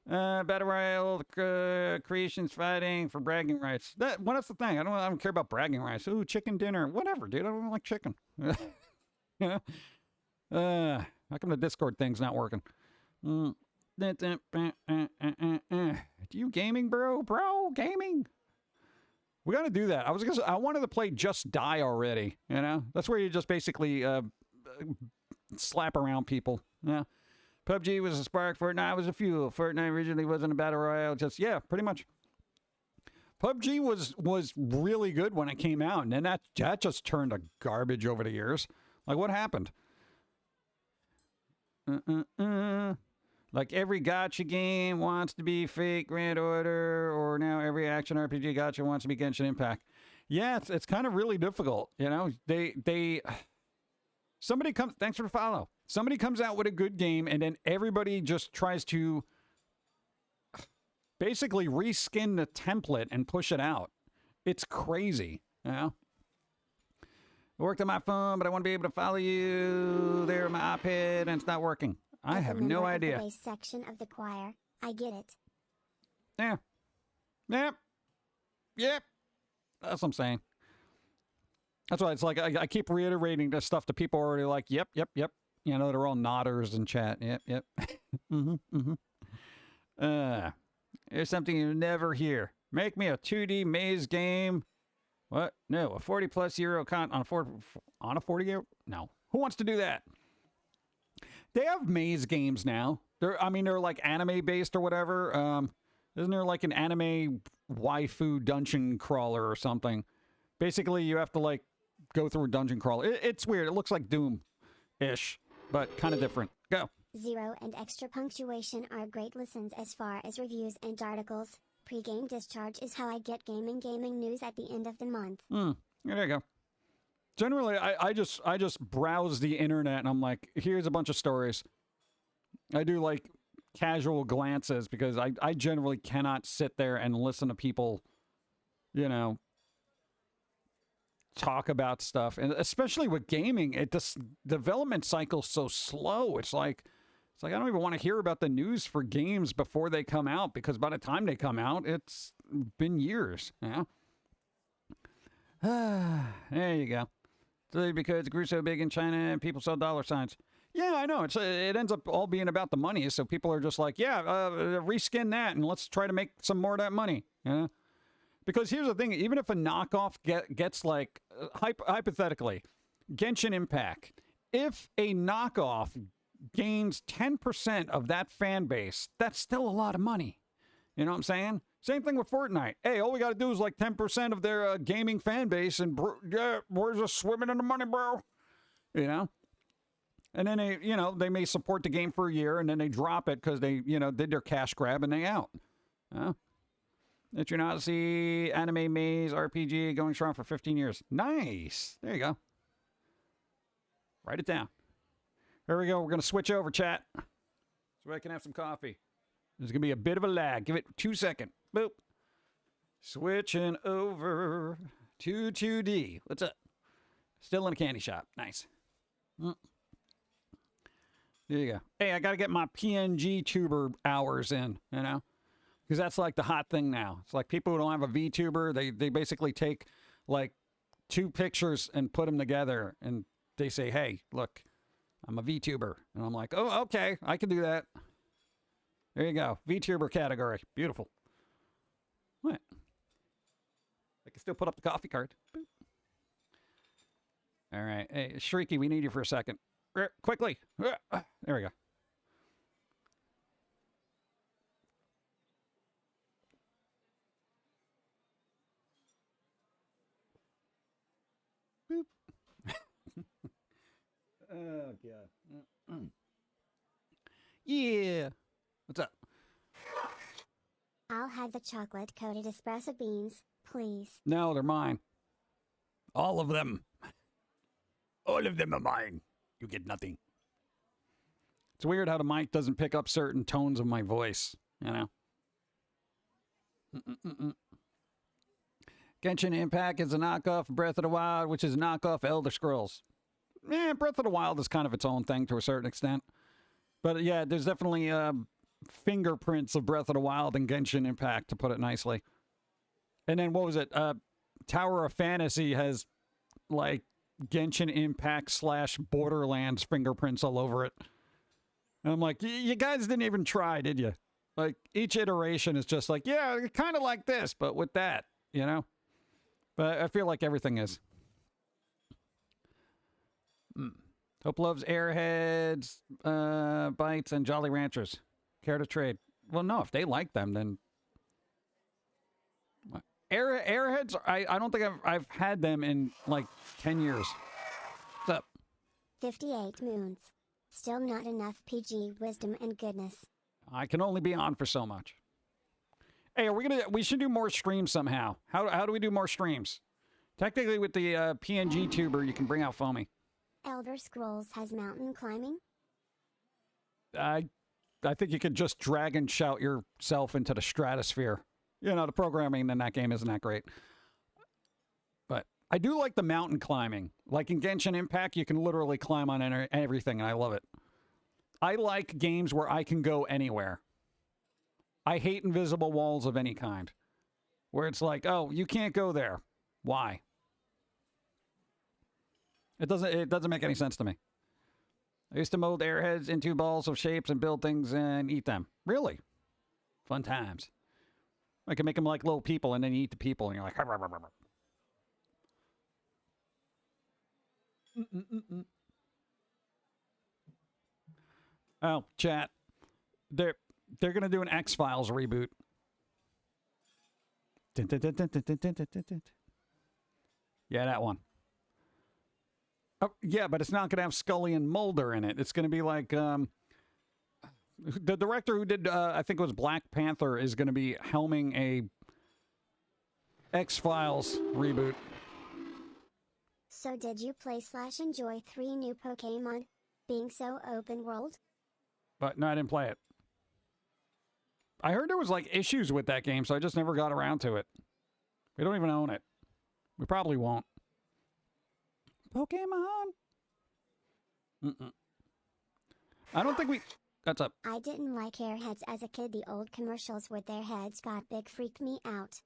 Battle royale, creations fighting for bragging rights. That's the thing. I don't care about bragging rights. Ooh, chicken dinner. Whatever, dude. I don't like chicken. Yeah. How come the Discord thing's not working? Do you gaming, bro? Bro, gaming? We got to do that. I wanted to play Just Die already, you know? That's where you just basically slap around people, yeah. PUBG was a spark, Fortnite was a fuel. Fortnite originally wasn't a battle royale, yeah, pretty much. PUBG was really good when it came out, and then that just turned to garbage over the years. Like, what happened? Like every gacha game wants to be fake Grand Order, or now every action RPG gacha wants to be Genshin Impact. Yeah, it's kind of really difficult, you know. Somebody comes. Thanks for the follow. Somebody comes out with a good game, and then everybody just tries to basically reskin the template and push it out. It's crazy, you know. I worked on my phone, but I want to be able to follow you there on my iPad, and it's not working. I have no idea. The bass section of the choir. I get it. Yeah. Yep. Yep. That's what I'm saying. That's why it's like I keep reiterating this stuff to people already like, yep. You know, they're all nodders in chat. Yep. Here's something you never hear. Make me a 2D maze game. What? No, a 40+ euro on a 40 euro? No. Who wants to do that? They have maze games now. They're like anime based or whatever. Isn't there like an anime waifu dungeon crawler or something? Basically, you have to like go through a dungeon crawl. It's weird. It looks like Doom-ish, but kind of different. Go. Zero and extra punctuation are great listens as far as reviews and articles. Pre-game discharge is how I get gaming news at the end of the month. There you go. Generally, I just browse the internet and I'm like, here's a bunch of stories. I do like casual glances because I generally cannot sit there and listen to people, you know, talk about stuff. And especially with gaming, development cycle's so slow. It's like I don't even want to hear about the news for games before they come out, because by the time they come out, it's been years. Yeah. There you go. Because it grew so big in China and people saw dollar signs. Yeah, I know. It ends up all being about the money. So people are just like, yeah, reskin that and let's try to make some more of that money. Yeah. Because here's the thing. Even if a knockoff gets like, hypothetically, Genshin Impact, if a knockoff gains 10% of that fan base, that's still a lot of money. You know what I'm saying? Same thing with Fortnite. Hey, all we got to do is like 10% of their gaming fan base, and yeah, we're just swimming in the money, bro. You know? And then they may support the game for a year, and then they drop it because they, did their cash grab and they out. Did you not see Anime Maze RPG going strong for 15 years? Nice. There you go. Write it down. Here we go. We're going to switch over, chat, so I can have some coffee. There's going to be a bit of a lag. Give it 2 seconds. Boop. Switching over to 2D. What's up? Still in a candy shop. Nice. There you go. Hey, I got to get my PNG tuber hours in, because that's like the hot thing now. It's like people who don't have a VTuber, they basically take like 2 pictures and put them together, and they say, hey, look, I'm a VTuber. And I'm like, oh, okay, I can do that. There you go. VTuber category. Beautiful. What? I can still put up the coffee card. Boop. All right. Hey, Shrieky, we need you for a second. Quickly. There we go. Boop. Oh, God. Yeah. What's up? I'll have the chocolate-coated espresso beans, please. No, they're mine. All of them. All of them are mine. You get nothing. It's weird how the mic doesn't pick up certain tones of my voice, Genshin Impact is a knockoff of Breath of the Wild, which is a knockoff Elder Scrolls. Yeah, Breath of the Wild is kind of its own thing to a certain extent. But yeah, there's definitely fingerprints of Breath of the Wild and Genshin Impact, to put it nicely. And then what was it? Tower of Fantasy has like Genshin Impact / Borderlands fingerprints all over it. And I'm like, you guys didn't even try, did you? Like each iteration is just like, yeah, kind of like this, but with that, But I feel like everything is. Hope loves Airheads, Bites, and Jolly Ranchers. Care to trade? Well, no, if they like them, then... Airheads, I don't think I've had them in, like, 10 years. What's up? 58 moons. Still not enough PG wisdom and goodness. I can only be on for so much. Hey, we should do more streams somehow. How do we do more streams? Technically, with the PNG tuber, you can bring out Foamy. Elder Scrolls has mountain climbing? I think you could just drag and shout yourself into the stratosphere. The programming in that game isn't that great. But I do like the mountain climbing. Like in Genshin Impact, you can literally climb on everything, and I love it. I like games where I can go anywhere. I hate invisible walls of any kind. Where it's like, oh, you can't go there. Why? It doesn't make any sense to me. I used to mold airheads into balls of shapes and build things and eat them. Really? Fun times. I can make them like little people and then you eat the people and you're like... Oh, chat. They're going to do an X-Files reboot. Yeah, that one. Oh, yeah, but it's not going to have Scully and Mulder in it. It's going to be like the director who did, I think it was Black Panther, is going to be helming a X-Files reboot. So did you play / enjoy 3 new Pokemon, being so open world? But no, I didn't play it. I heard there was like issues with that game, so I just never got around to it. We don't even own it. We probably won't. Pokemon. I don't think we... That's up. I didn't like Airheads as a kid. The old commercials with their heads got big freaked me out.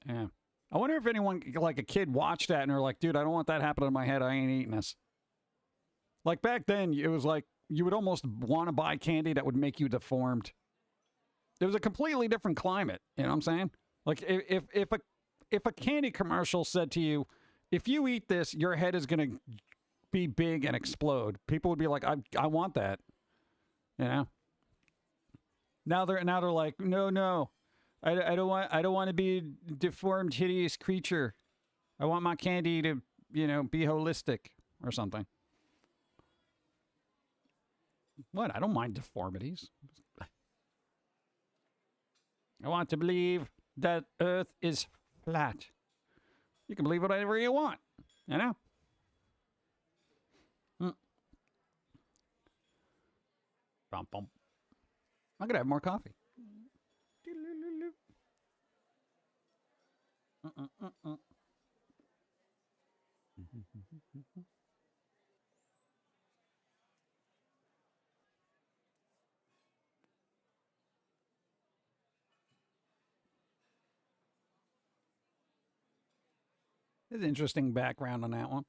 Yeah. I wonder if anyone, like a kid, watched that and they're like, dude, I don't want that happening in my head. I ain't eating this. Like back then, it was like you would almost want to buy candy that would make you deformed. It was a completely different climate. You know what I'm saying? Like if a candy commercial said to you, if you eat this, your head is going to be big and explode, people would be like, I want that. You know? Now they're like, no. I don't want to be a deformed, hideous creature. I want my candy to, be holistic or something. What? I don't mind deformities. I want to believe that Earth is flat. You can believe whatever you want, you know? Bum, bum. I'm going to have more coffee. There's an interesting background on that one.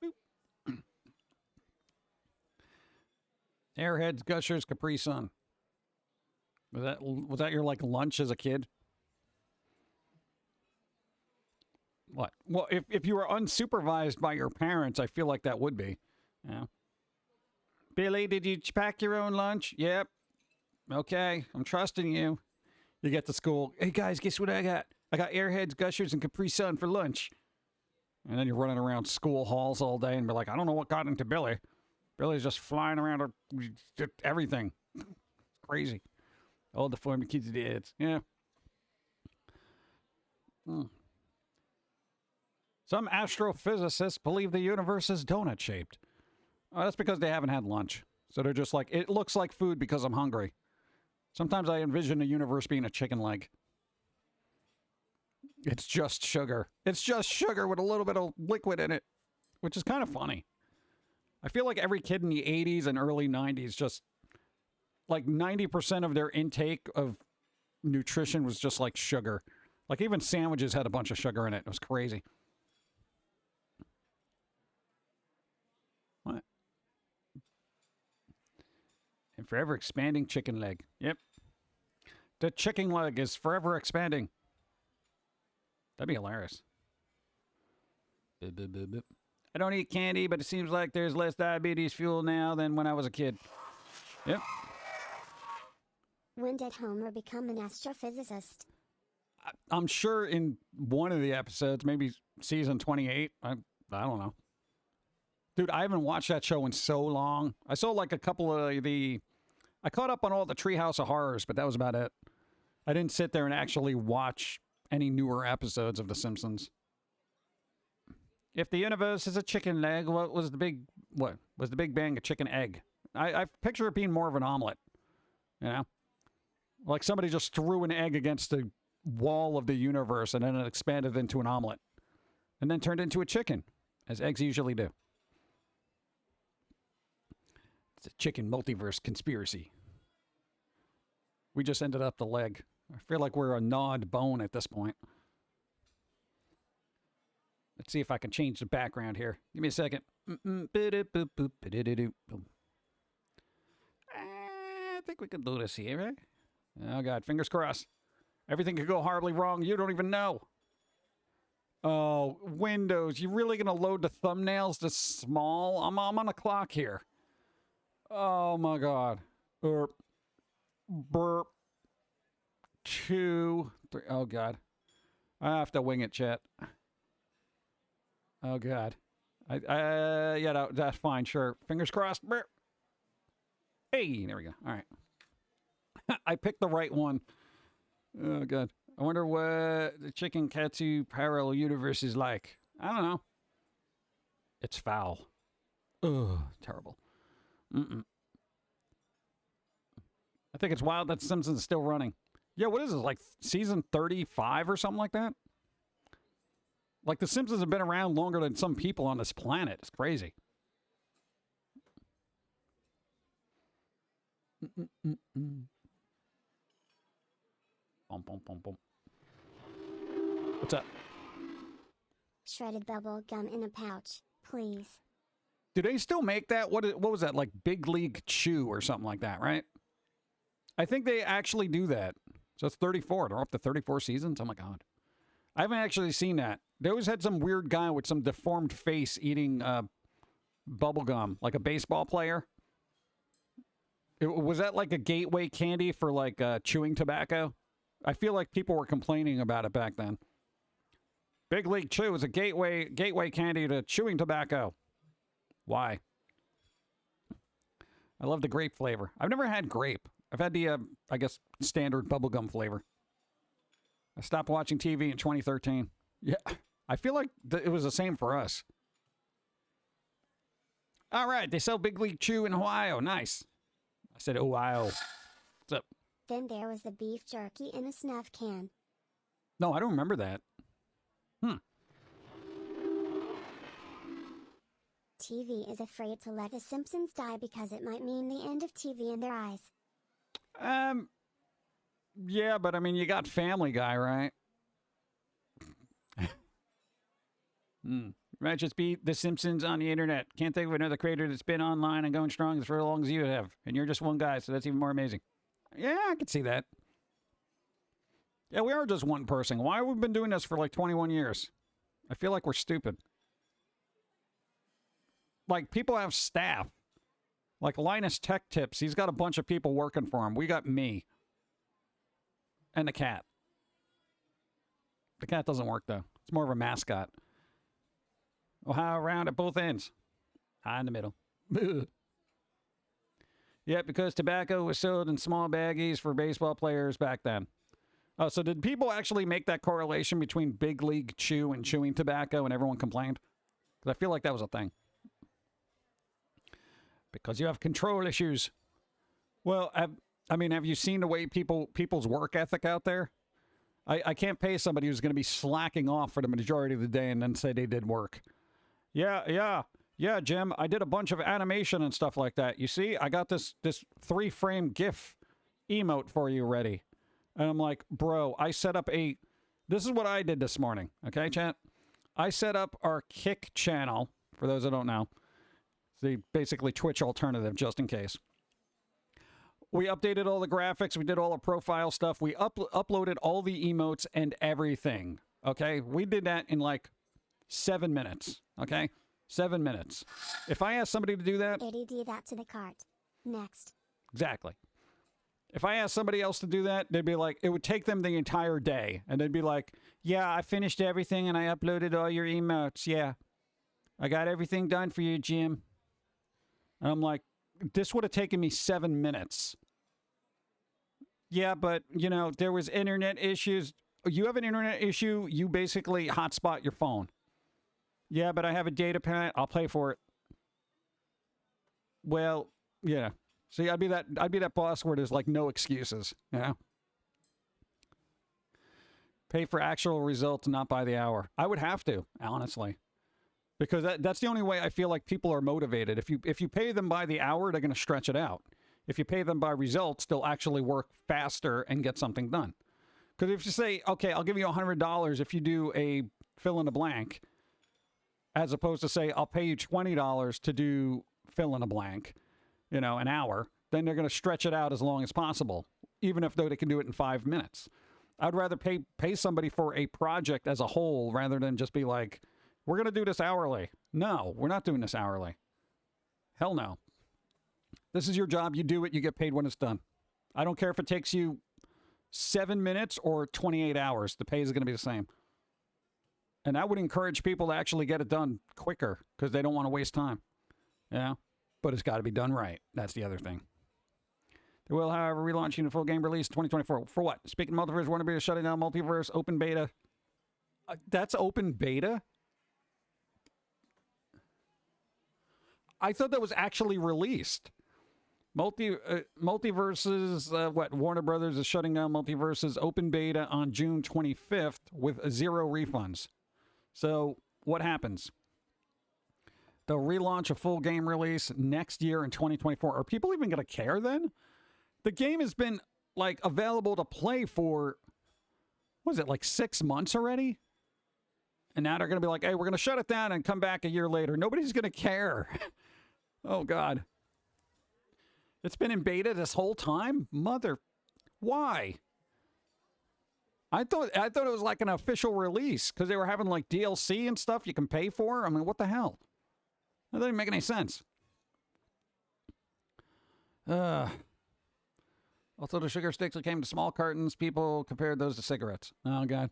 Boop. Airheads, Gushers, Capri Sun. Was that your like lunch as a kid? What? Well, if you were unsupervised by your parents, I feel like that would be. Yeah. Billy, did you pack your own lunch? Yep. Okay, I'm trusting you. You get to school. Hey guys, guess what I got? I got Airheads, Gushers, and Capri Sun for lunch. And then you're running around school halls all day and be like, I don't know what got into Billy. Billy's just flying around everything. Crazy. All deformed kids' dads. Yeah. Some astrophysicists believe the universe is donut-shaped. Oh, that's because they haven't had lunch. So they're just like, it looks like food because I'm hungry. Sometimes I envision the universe being a chicken leg. It's just sugar. It's just sugar with a little bit of liquid in it, which is kind of funny. I feel like every kid in the 80s and early 90s just, like 90% of their intake of nutrition was just like sugar. Like even sandwiches had a bunch of sugar in it. It was crazy. What? And forever expanding chicken leg. Yep. The chicken leg is forever expanding. That'd be hilarious. I don't eat candy, but it seems like there's less diabetes fuel now than when I was a kid. Yep. When did Homer become an astrophysicist? I'm sure in one of the episodes, maybe season 28. I don't know. Dude, I haven't watched that show in so long. I saw like a couple of I caught up on all the Treehouse of Horrors, but that was about it. I didn't sit there and actually watch any newer episodes of The Simpsons. If the universe is a chicken leg, what was the Big Bang a chicken egg? I picture it being more of an omelet. You know? Like somebody just threw an egg against the wall of the universe and then it expanded into an omelet. And then turned into a chicken, as eggs usually do. It's a chicken multiverse conspiracy. We just ended up the leg. I feel like we're a gnawed bone at this point. Let's see if I can change the background here. Give me a second. I think we can do this here, right? Oh, God. Fingers crossed. Everything could go horribly wrong. You don't even know. Oh, Windows. You really going to load the thumbnails this small? I'm on a clock here. Oh, my God. Burp. 2, 3. Oh, God. I have to wing it, chat. Oh, God. Yeah, that's fine. Sure. Fingers crossed. Brr. Hey, there we go. All right. I picked the right one. Oh, God. I wonder what the Chicken Katsu parallel universe is like. I don't know. It's foul. Ugh, terrible. Mm-mm. I think it's wild that Simpsons is still running. Yeah, what is this, like season 35 or something like that? Like, The Simpsons have been around longer than some people on this planet. It's crazy. Bum, bum, bum, bum. What's up? Shredded bubble gum in a pouch, please. Do they still make that? What was that, like Big League Chew or something like that, right? I think they actually do that. So it's 34. They're up to 34 seasons? Oh, my God. I haven't actually seen that. They always had some weird guy with some deformed face eating bubble gum, like a baseball player. Was that like a gateway candy for like chewing tobacco? I feel like people were complaining about it back then. Big League Chew is a gateway candy to chewing tobacco. Why? I love the grape flavor. I've never had grape. I've had the, I guess, standard bubblegum flavor. I stopped watching TV in 2013. Yeah, I feel like it was the same for us. All right, they sell Big League Chew in Ohio. Nice. I said Ohio. What's up? Then there was the beef jerky in a snuff can. No, I don't remember that. TV is afraid to let the Simpsons die because it might mean the end of TV in their eyes. Yeah, but I mean, you got Family Guy, right? Might just be The Simpsons on the internet. Can't think of another creator that's been online and going strong for as long as you have. And you're just one guy, so that's even more amazing. Yeah, I could see that. Yeah, we are just one person. Why have we been doing this for like 21 years? I feel like we're stupid. Like, people have staff. Like Linus Tech Tips, he's got a bunch of people working for him. We got me. And the cat. The cat doesn't work, though. It's more of a mascot. Ohio round at both ends. High in the middle. Yeah, because tobacco was sold in small baggies for baseball players back then. Oh, so did people actually make that correlation between Big League Chew and chewing tobacco and everyone complained? Because I feel like that was a thing. Because you have control issues. Well, have you seen the way people's work ethic out there? I can't pay somebody who's going to be slacking off for the majority of the day and then say they did work. Yeah, Jim, I did a bunch of animation and stuff like that. You see, I got this 3-frame GIF emote for you ready. And I'm like, bro, I set up this is what I did this morning. Okay, chat? I set up our Kick channel, for those that don't know. The basically Twitch alternative, just in case. We updated all the graphics. We did all the profile stuff. We uploaded all the emotes and everything. Okay? We did that in like 7 minutes. Okay? 7 minutes. If I ask somebody to do that... ADD that to the cart. Next. Exactly. If I asked somebody else to do that, they'd be like, it would take them the entire day. And they'd be like, yeah, I finished everything and I uploaded all your emotes. Yeah. I got everything done for you, Jim. And I'm like, this would have taken me 7 minutes. Yeah, but, there was internet issues. You have an internet issue, you basically hotspot your phone. Yeah, but I have a data plan. I'll pay for it. Well, yeah. See, I'd be that boss where there's like no excuses, Pay for actual results, not by the hour. I would have to, honestly. Because that's the only way I feel like people are motivated. If you pay them by the hour, they're going to stretch it out. If you pay them by results, they'll actually work faster and get something done. Because if you say, okay, I'll give you $100 if you do a fill in the blank, as opposed to say, I'll pay you $20 to do fill in the blank, an hour, then they're going to stretch it out as long as possible, even if though they can do it in 5 minutes. I'd rather pay somebody for a project as a whole rather than just be like, we're going to do this hourly. No, we're not doing this hourly. Hell no. This is your job. You do it. You get paid when it's done. I don't care if it takes you 7 minutes or 28 hours. The pay is going to be the same. And that would encourage people to actually get it done quicker because they don't want to waste time. Yeah. But it's got to be done right. That's the other thing. They will, however, relaunching the full game release 2024. For what? Speaking of multiverse, Warner Bros. Shutting down multiverse open beta. That's open beta? I thought that was actually released. Multiverses, what? Warner Brothers is shutting down Multiverses open beta on June 25th with 0 refunds. So what happens? They'll relaunch a full game release next year in 2024. Are people even going to care then? The game has been like available to play for, what is it, like 6 months already? And now they're going to be like, hey, we're going to shut it down and come back a year later. Nobody's going to care. Oh, God. It's been in beta this whole time? Why? I thought it was like an official release because they were having like DLC and stuff you can pay for. I mean, what the hell? That doesn't make any sense. Also, the sugar sticks that came to small cartons, people compared those to cigarettes. Oh, God.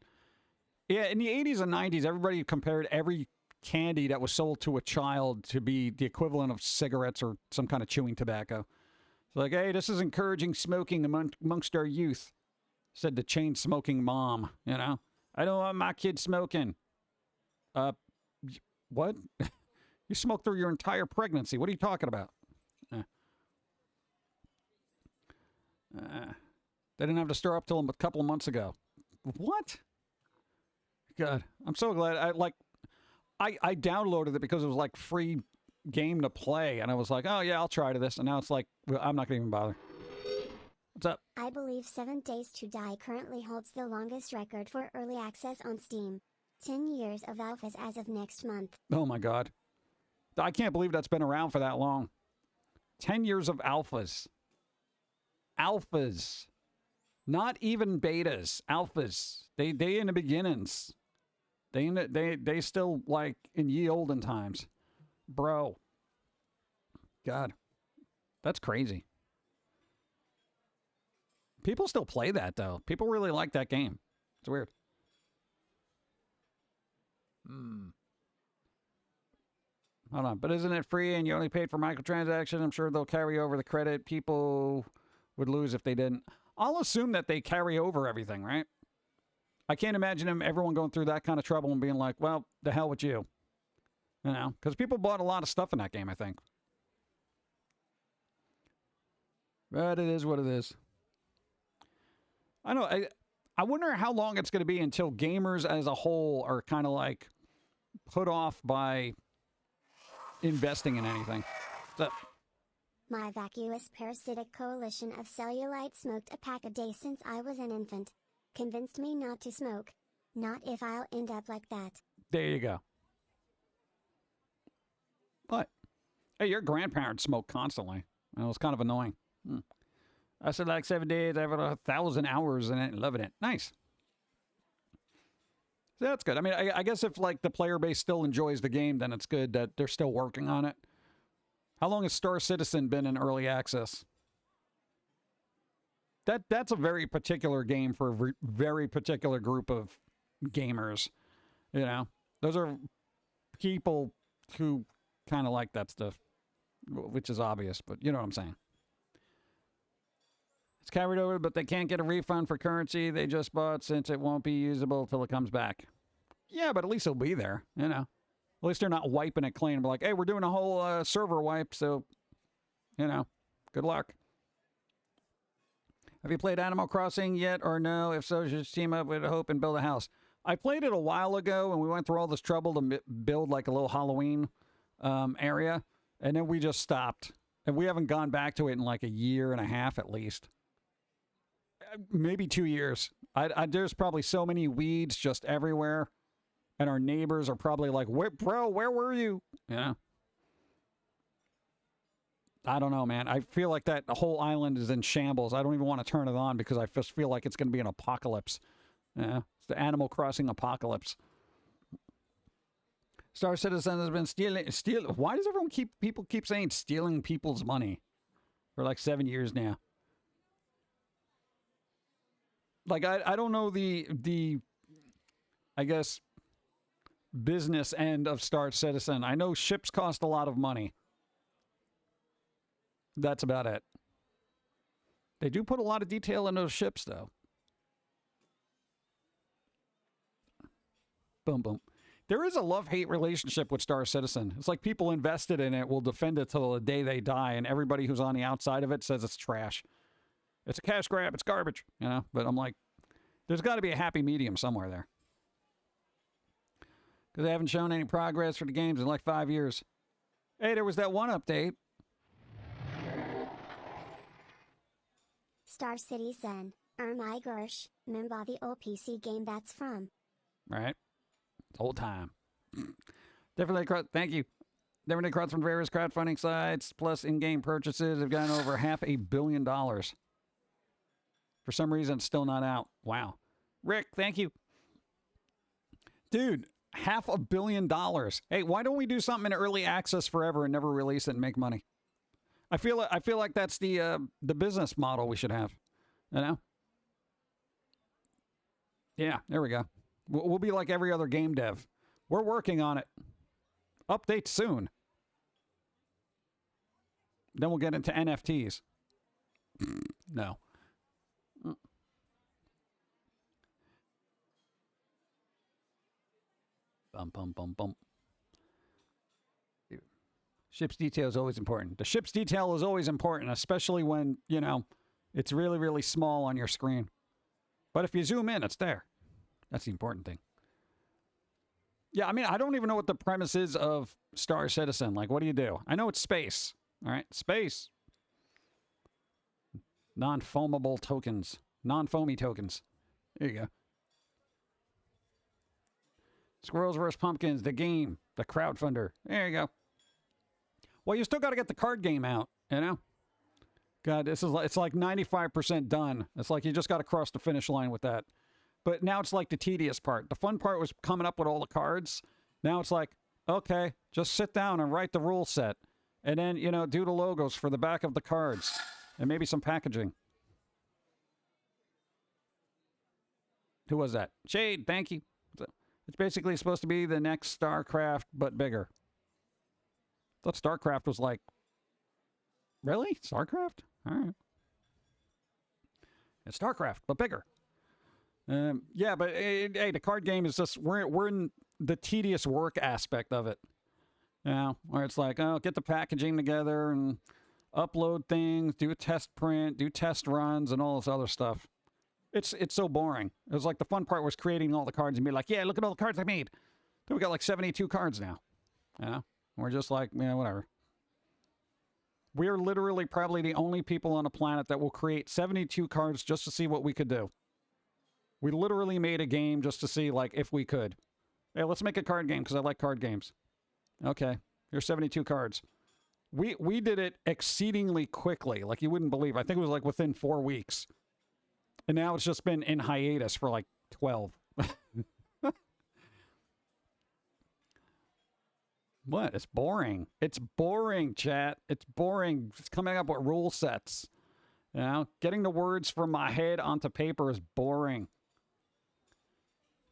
Yeah, in the 80s and 90s, everybody compared every candy that was sold to a child to be the equivalent of cigarettes or some kind of chewing tobacco. It's like, hey, this is encouraging smoking amongst our youth, said the chain-smoking mom, you know? I don't want my kid smoking. What? You smoked through your entire pregnancy. What are you talking about? They didn't have to stir up till a couple of months ago. What? God, I'm so glad. I downloaded it because it was like free game to play, and I was like, oh yeah, I'll try to this. And now it's like, well, I'm not gonna even bother. What's up? I believe 7 Days to Die currently holds the longest record for early access on Steam. 10 years of alphas as of next month. Oh my God. I can't believe that's been around for that long. 10 years of alphas. Alphas. Not even betas. Alphas. They in the beginnings. They still like in ye olden times. Bro. God. That's crazy. People still play that though. People really like that game. It's weird. Hold on, but isn't it free and you only paid for microtransactions? I'm sure they'll carry over the credit. People would lose if they didn't. I'll assume that they carry over everything, right? I can't imagine everyone going through that kind of trouble and being like, well, the hell with you. You know, because people bought a lot of stuff in that game, I think. But it is what it is. I know. I wonder how long it's going to be until gamers as a whole are kind of like put off by investing in anything. So, My vacuous parasitic coalition of cellulite smoked a pack a day since I was an infant. Convinced me not to smoke. Not if I'll end up like that. there you go. But, hey, your grandparents smoked constantly. And it was kind of annoying. I said like 7 days, I have 1,000 hours in it and loving it. Nice. So that's good. I mean, I guess if like the player base still enjoys the game, then it's good that they're still working on it. How long has Star Citizen been in early access? That's a very particular game for a very particular group of gamers. You know, those are people who kind of like that stuff, which is obvious, but you know what I'm saying. It's carried over, but they can't get a refund for currency they just bought since it won't be usable until it comes back. Yeah, but at least it'll be there, you know. At least they're not wiping it clean and be like, hey, we're doing a whole server wipe, so, you know, good luck. Have you played Animal Crossing yet or no? If so, just team up with Hope and build a house. I played it a while ago, and we went through all this trouble to build like a little Halloween area, and then we just stopped. And we haven't gone back to it in like a year and a half at least. Maybe 2 years. There's probably so many weeds just everywhere. And our neighbors are probably like, bro, where were you? Yeah. I don't know, man. I feel like that whole island is in shambles. I don't even want to turn it on because I just feel like it's going to be an apocalypse. Yeah. It's the Animal Crossing apocalypse. Star Citizen has been stealing. Why does people keep saying stealing people's money for like 7 years now? Like, I don't know the I guess, business end of Star Citizen. I know ships cost a lot of money. That's about it. They do put a lot of detail in those ships, though. Boom, boom. There is a love-hate relationship with Star Citizen. It's like people invested in it will defend it till the day they die, and everybody who's on the outside of it says it's trash. It's a cash grab. It's garbage, you know? But I'm like, there's got to be a happy medium somewhere there. Because they haven't shown any progress for the games in like 5 years. Hey, there was that one update. Star Citizen, my gosh, remember the old PC game that's from? Right. It's old time. Thank you. Different crowds from various crowdfunding sites, plus in-game purchases have gotten over $500 million. For some reason, it's still not out. Wow. Rick, thank you. Dude, $500 million. Hey, why don't we do something in early access forever and never release it and make money? I feel like that's the business model we should have. You know? Yeah, there we go. We'll be like every other game dev. We're working on it. Update soon. Then we'll get into NFTs. No. Bum, bum, bum, bum. Ship's detail is always important. The ship's detail is always important, especially when, you know, it's really, really small on your screen. But if you zoom in, it's there. That's the important thing. Yeah, I mean, I don't even know what the premise is of Star Citizen. Like, what do you do? I know it's space. All right, space. Non-foamable tokens. Non-foamy tokens. There you go. Squirrels vs. Pumpkins, the game, the crowdfunder. There you go. Well, you still got to get the card game out, you know? God, it's like 95% done. It's like you just got to cross the finish line with that. But now it's like the tedious part. The fun part was coming up with all the cards. Now it's like, okay, just sit down and write the rule set. And then, you know, do the logos for the back of the cards. And maybe some packaging. Who was that? Shade, thank you. It's basically supposed to be the next StarCraft, but bigger. I thought StarCraft was like... Really? StarCraft? All right. It's StarCraft, but bigger. Yeah, but hey, the card game is just... We're in the tedious work aspect of it. You know, where it's like, oh, get the packaging together and upload things, do a test print, do test runs, and all this other stuff. It's so boring. It was like the fun part was creating all the cards and be like, yeah, look at all the cards I made. Then we got like 72 cards now. You know? We're just like, yeah, whatever. We're literally probably the only people on the planet that will create 72 cards just to see what we could do. We literally made a game just to see, like, if we could. Hey, let's make a card game because I like card games. Okay, here's 72 cards. We did it exceedingly quickly, like you wouldn't believe. I think it was like within 4 weeks. And now it's just been in hiatus for like 12. What? It's boring. It's boring, chat. It's boring. It's coming up with rule sets. You know, getting the words from my head onto paper is boring.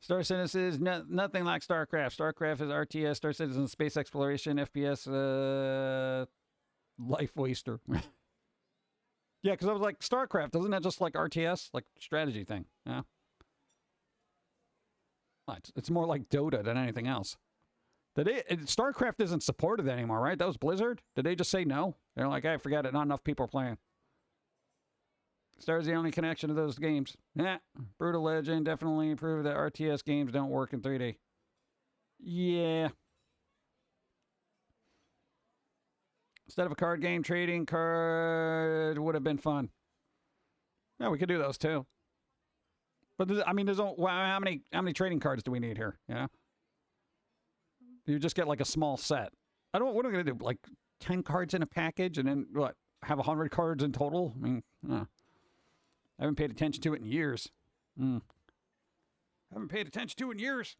Star Citizen is nothing like StarCraft. StarCraft is RTS. Star Citizen is space exploration. FPS, life waster. Yeah, because I was like, StarCraft, doesn't that just like RTS? Like strategy thing, yeah? It's more like Dota than anything else. StarCraft isn't supported anymore, right? That was Blizzard? Did they just say no? They're like, hey, forget it. Not enough people are playing. Star's the only connection to those games. Yeah, Brutal Legend definitely proved that RTS games don't work in 3D. Yeah. Instead of a card game, trading card would have been fun. Yeah, we could do those too. But I mean, how many trading cards do we need here? You know, you just get like a small set. What are we gonna do? Like 10 cards in a package, and then what? Have 100 cards in total? I mean, I haven't paid attention to it in years. Haven't paid attention to it in years.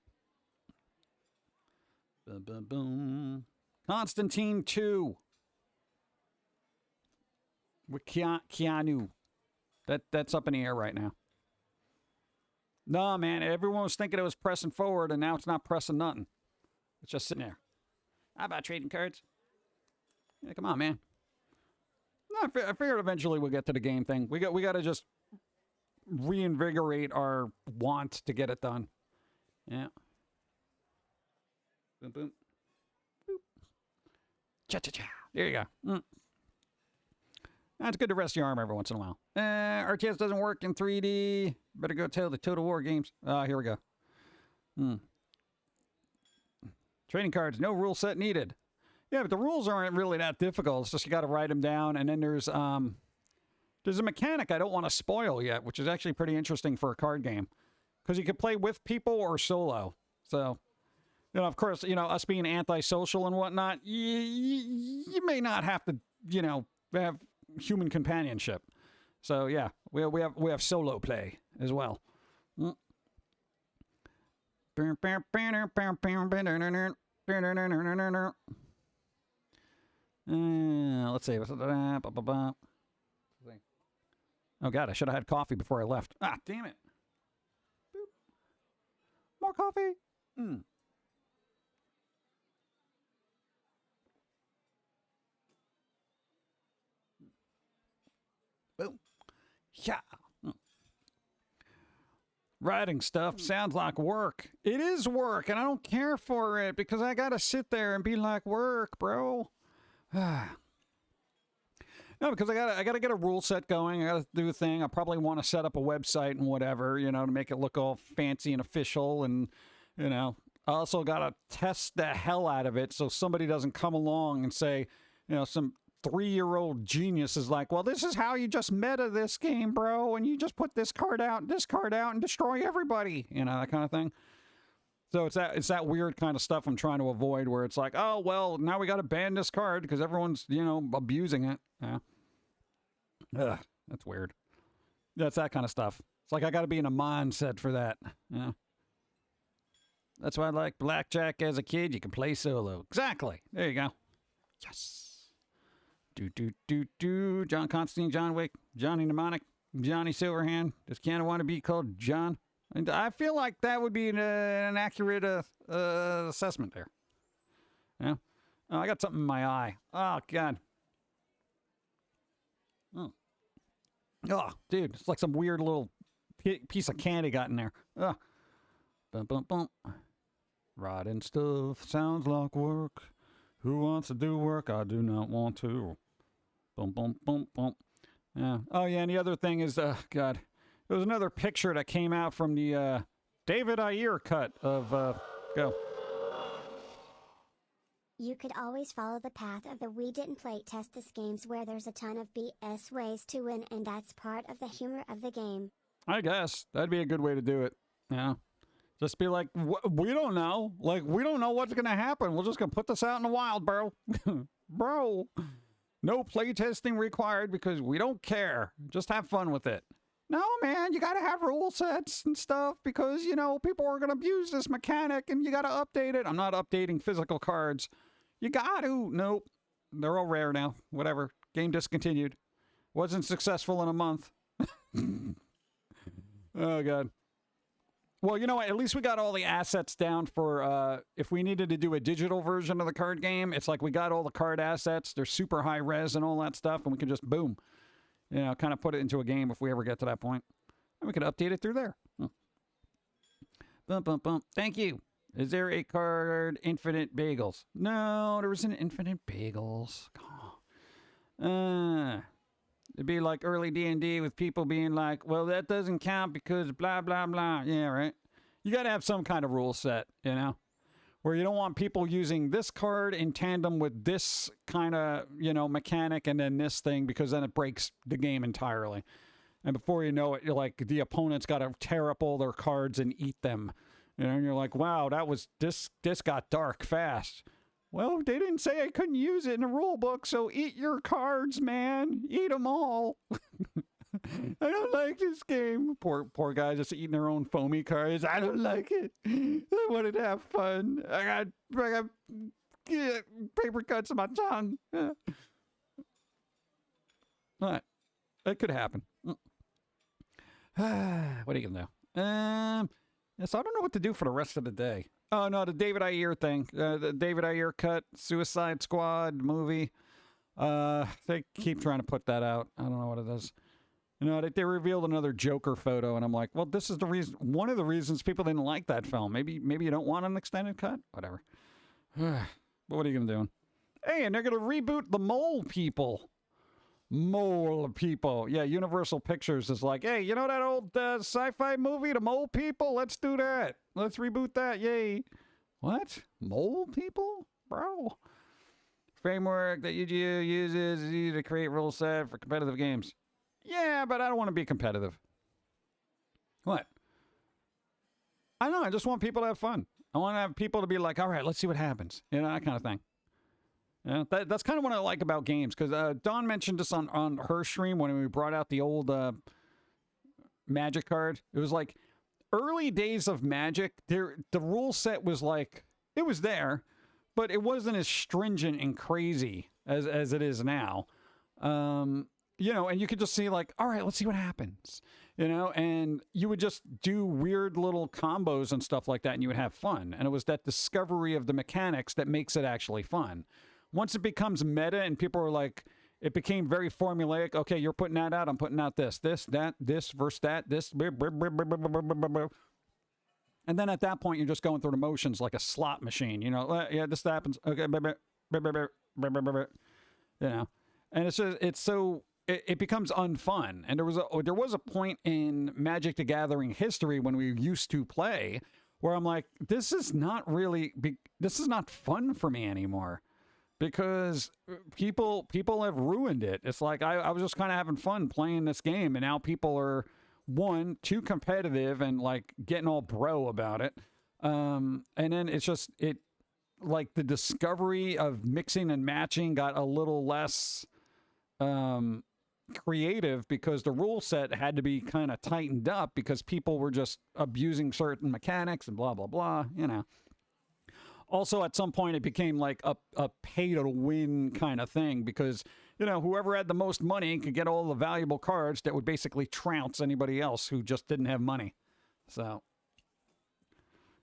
Boom, boom, boom. Constantine 2. With Keanu. That's up in the air right now. No, man, everyone was thinking it was pressing forward, and now it's not pressing nothing. It's just sitting there. How about trading cards? Yeah, come on, man. No, I figured eventually we'll get to the game thing. We got to just reinvigorate our want to get it done. Yeah. Boom, boom. Boop. Cha-cha-cha. There you go. It's good to rest your arm every once in a while. RTS doesn't work in 3D. Better go tell the Total War games. Here we go. Trading cards, no rule set needed. Yeah, but the rules aren't really that difficult. It's just you got to write them down. And then there's a mechanic I don't want to spoil yet, which is actually pretty interesting for a card game. Because you can play with people or solo. So, of course, us being antisocial and whatnot, you may not have to, have human companionship. So, yeah, we have solo play as well. Let's see. Oh, God, I should have had coffee before I left. Ah, damn it. Boop. More coffee. Boom. Yeah. Writing stuff sounds like work. It is work, and I don't care for it because I got to sit there and be like, work, bro. No, because I got to get a rule set going. I got to do a thing. I probably want to set up a website and whatever, to make it look all fancy and official. And, I also got to test the hell out of it so somebody doesn't come along and say, some 3-year-old genius is like, well, this is how you just meta this game, bro. And you just put this card out and destroy everybody. That kind of thing. So it's that weird kind of stuff I'm trying to avoid where it's like, oh, well, now we got to ban this card because everyone's, abusing it. Yeah. Ugh, that's weird. That's that kind of stuff. It's like I got to be in a mindset for that. Yeah. That's why I like blackjack as a kid. You can play solo. Exactly. There you go. Yes. John Constantine, John Wick, Johnny Mnemonic, Johnny Silverhand. Does Canada want to be called John? And I feel like that would be an accurate assessment there. Yeah. Oh, I got something in my eye. Oh, God. Oh, dude. It's like some weird little piece of candy got in there. Oh. Bum, bum, bum. Writing stuff sounds like work. Who wants to do work? I do not want to. Bum, bum, bum, bum. Yeah. Oh, yeah, and the other thing is, God, there was another picture that came out from the David Ayer cut of, go. You could always follow the path of the we didn't play test this games where there's a ton of BS ways to win, and that's part of the humor of the game. I guess. That'd be a good way to do it. Yeah. Just be like, we don't know. Like, we don't know what's going to happen. We're just going to put this out in the wild, bro. Bro. No playtesting required because we don't care. Just have fun with it. No, man, you got to have rule sets and stuff because, people are going to abuse this mechanic and you got to update it. I'm not updating physical cards. You got to. Nope. They're all rare now. Whatever. Game discontinued. Wasn't successful in a month. Oh, God. Well, you know what? At least we got all the assets down for if we needed to do a digital version of the card game. It's like we got all the card assets. They're super high res and all that stuff, and we can just, boom, kind of put it into a game if we ever get to that point. And we could update it through there. Bum, bum, bum. Thank you. Is there a card Infinite Bagels? No, there isn't Infinite Bagels. It'd be like early D&D with people being like, well, that doesn't count because blah, blah, blah. Yeah, right? You got to have some kind of rule set, where you don't want people using this card in tandem with this kind of, mechanic and then this thing because then it breaks the game entirely. And before you know it, you're like, the opponent's got to tear up all their cards and eat them. And you're like, wow, this got dark fast. Well, they didn't say I couldn't use it in the rule book, so eat your cards, man. Eat them all. I don't like this game. Poor guys just eating their own foamy cards. I don't like it. I wanted to have fun. I got paper cuts in my tongue. All right. That could happen. What are you going to do? So I don't know what to do for the rest of the day. Oh, no, the David Ayer thing. The David Ayer cut, Suicide Squad movie. They keep trying to put that out. I don't know what it is. You know, they revealed another Joker photo, and I'm like, well, this is the reason. One of the reasons people didn't like that film. Maybe you don't want an extended cut. Whatever. But what are you gonna do? Hey, and they're gonna reboot the Mole People. Mole People. Yeah, Universal Pictures is like, hey, you know that old sci-fi movie, The Mole People? Let's do that. Let's reboot that. Yay. What? Mole People? Bro. Framework that UGU uses to create rule set for competitive games. Yeah, but I don't want to be competitive. What? I don't know. I just want people to have fun. I want to have people to be like, all right, let's see what happens. You know, that kind of thing. Yeah, that's kind of what I like about games, because Dawn mentioned this on her stream when we brought out the old Magic card. It was like early days of Magic. The rule set was like, it was there, but it wasn't as stringent and crazy as it is now. You know, and you could just see like, all right, let's see what happens. You know, and you would just do weird little combos and stuff like that, and you would have fun. And it was that discovery of the mechanics that makes it actually fun. Once it becomes meta and people are like, it became very formulaic. Okay, you're putting that out. I'm putting out this, that, this versus that, this. And then at that point, you're just going through the motions like a slot machine. You know, yeah, this happens. Okay, you know, and it becomes unfun. And there was a point in Magic the Gathering history when we used to play where I'm like, this is not fun for me anymore. Because people have ruined it. It's like I was just kind of having fun playing this game, and now people are too competitive and like getting all bro about it. And then it's just like the discovery of mixing and matching got a little less creative because the rule set had to be kind of tightened up because people were just abusing certain mechanics and blah blah blah. You know. Also, at some point, it became like a pay-to-win kind of thing because, you know, whoever had the most money could get all the valuable cards that would basically trounce anybody else who just didn't have money. So,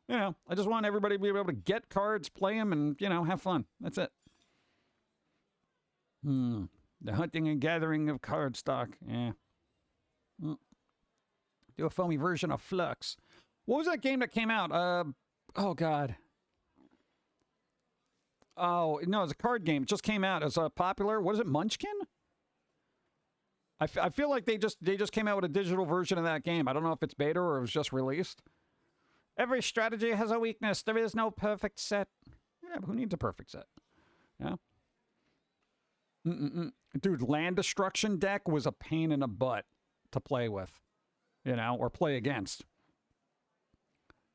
you know, I just want everybody to be able to get cards, play them, and, you know, have fun. That's it. The hunting and gathering of card stock. Yeah. Do a foamy version of Flux. What was that game that came out? Oh, God. Oh, no, it's a card game. It just came out. It's popular. What is it, Munchkin? I feel like they just came out with a digital version of that game. I don't know if it's beta or it was just released. Every strategy has a weakness. There is no perfect set. Yeah, but who needs a perfect set? Yeah. Dude, land destruction deck was a pain in the butt to play with, you know, or play against.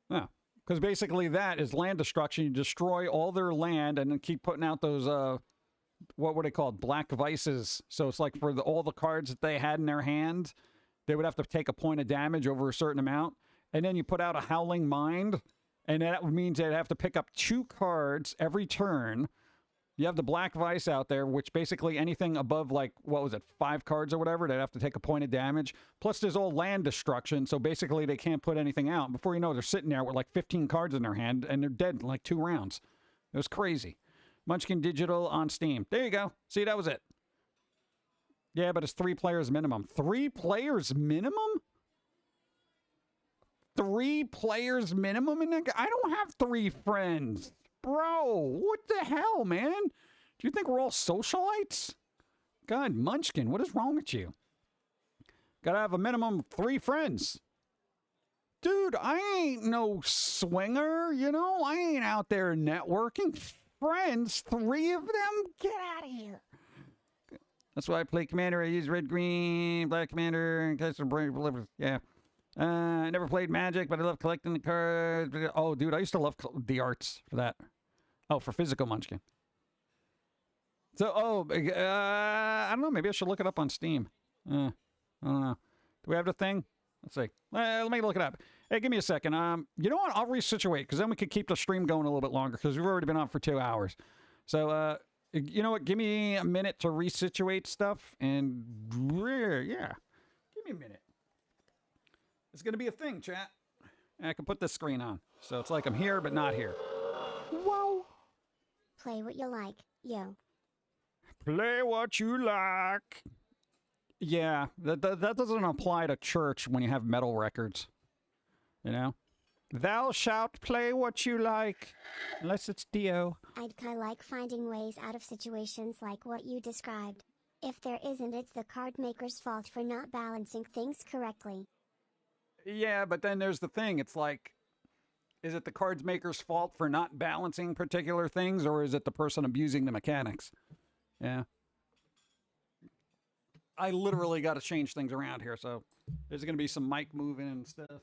Yeah. Because basically that is land destruction. You destroy all their land and then keep putting out those, what were they called? Black vices. So it's like for all the cards that they had in their hand, they would have to take a point of damage over a certain amount. And then you put out a Howling Mind, and that means they'd have to pick up 2 cards every turn. You have the Black Vice out there, which basically anything above, like, what was it, 5 cards or whatever, they'd have to take a point of damage. Plus, there's all land destruction, so basically they can't put anything out. Before you know, they're sitting there with like 15 cards in their hand, and they're dead in like 2 rounds. It was crazy. Munchkin Digital on Steam. There you go. See, that was it. Yeah, but it's 3 players minimum. 3 players minimum? 3 players minimum in that game? I don't have 3 friends. Bro, what the hell, man? Do you think we're all socialites? God, Munchkin, what is wrong with you? Gotta have a minimum of 3 friends. Dude, I ain't no swinger, you know? I ain't out there networking. Friends, 3 of them? Get out of here. That's why I play Commander. I use red, green, black Commander, in case of brain. Yeah. I never played Magic, but I love collecting the cards. Oh, dude, I used to love the arts for that. Oh, for physical Munchkin. So, I don't know. Maybe I should look it up on Steam. I don't know. Do we have the thing? Let's see. Let me look it up. Hey, give me a second. You know what? I'll resituate because then we could keep the stream going a little bit longer because we've already been on for 2 hours. So, you know what? Give me a minute to resituate stuff. And, yeah. Give me a minute. It's going to be a thing, chat. And I can put this screen on. So it's like I'm here, but not here. Whoa. Play what you like, yo. Play what you like. Yeah, that doesn't apply to church when you have metal records. You know? Thou shalt play what you like. Unless it's Dio. I'd kinda like finding ways out of situations like what you described. If there isn't, it's the card maker's fault for not balancing things correctly. Yeah, but then there's the thing. It's like, is it the cards maker's fault for not balancing particular things, or is it the person abusing the mechanics? Yeah. I literally got to change things around here, so there's going to be some mic moving and stuff.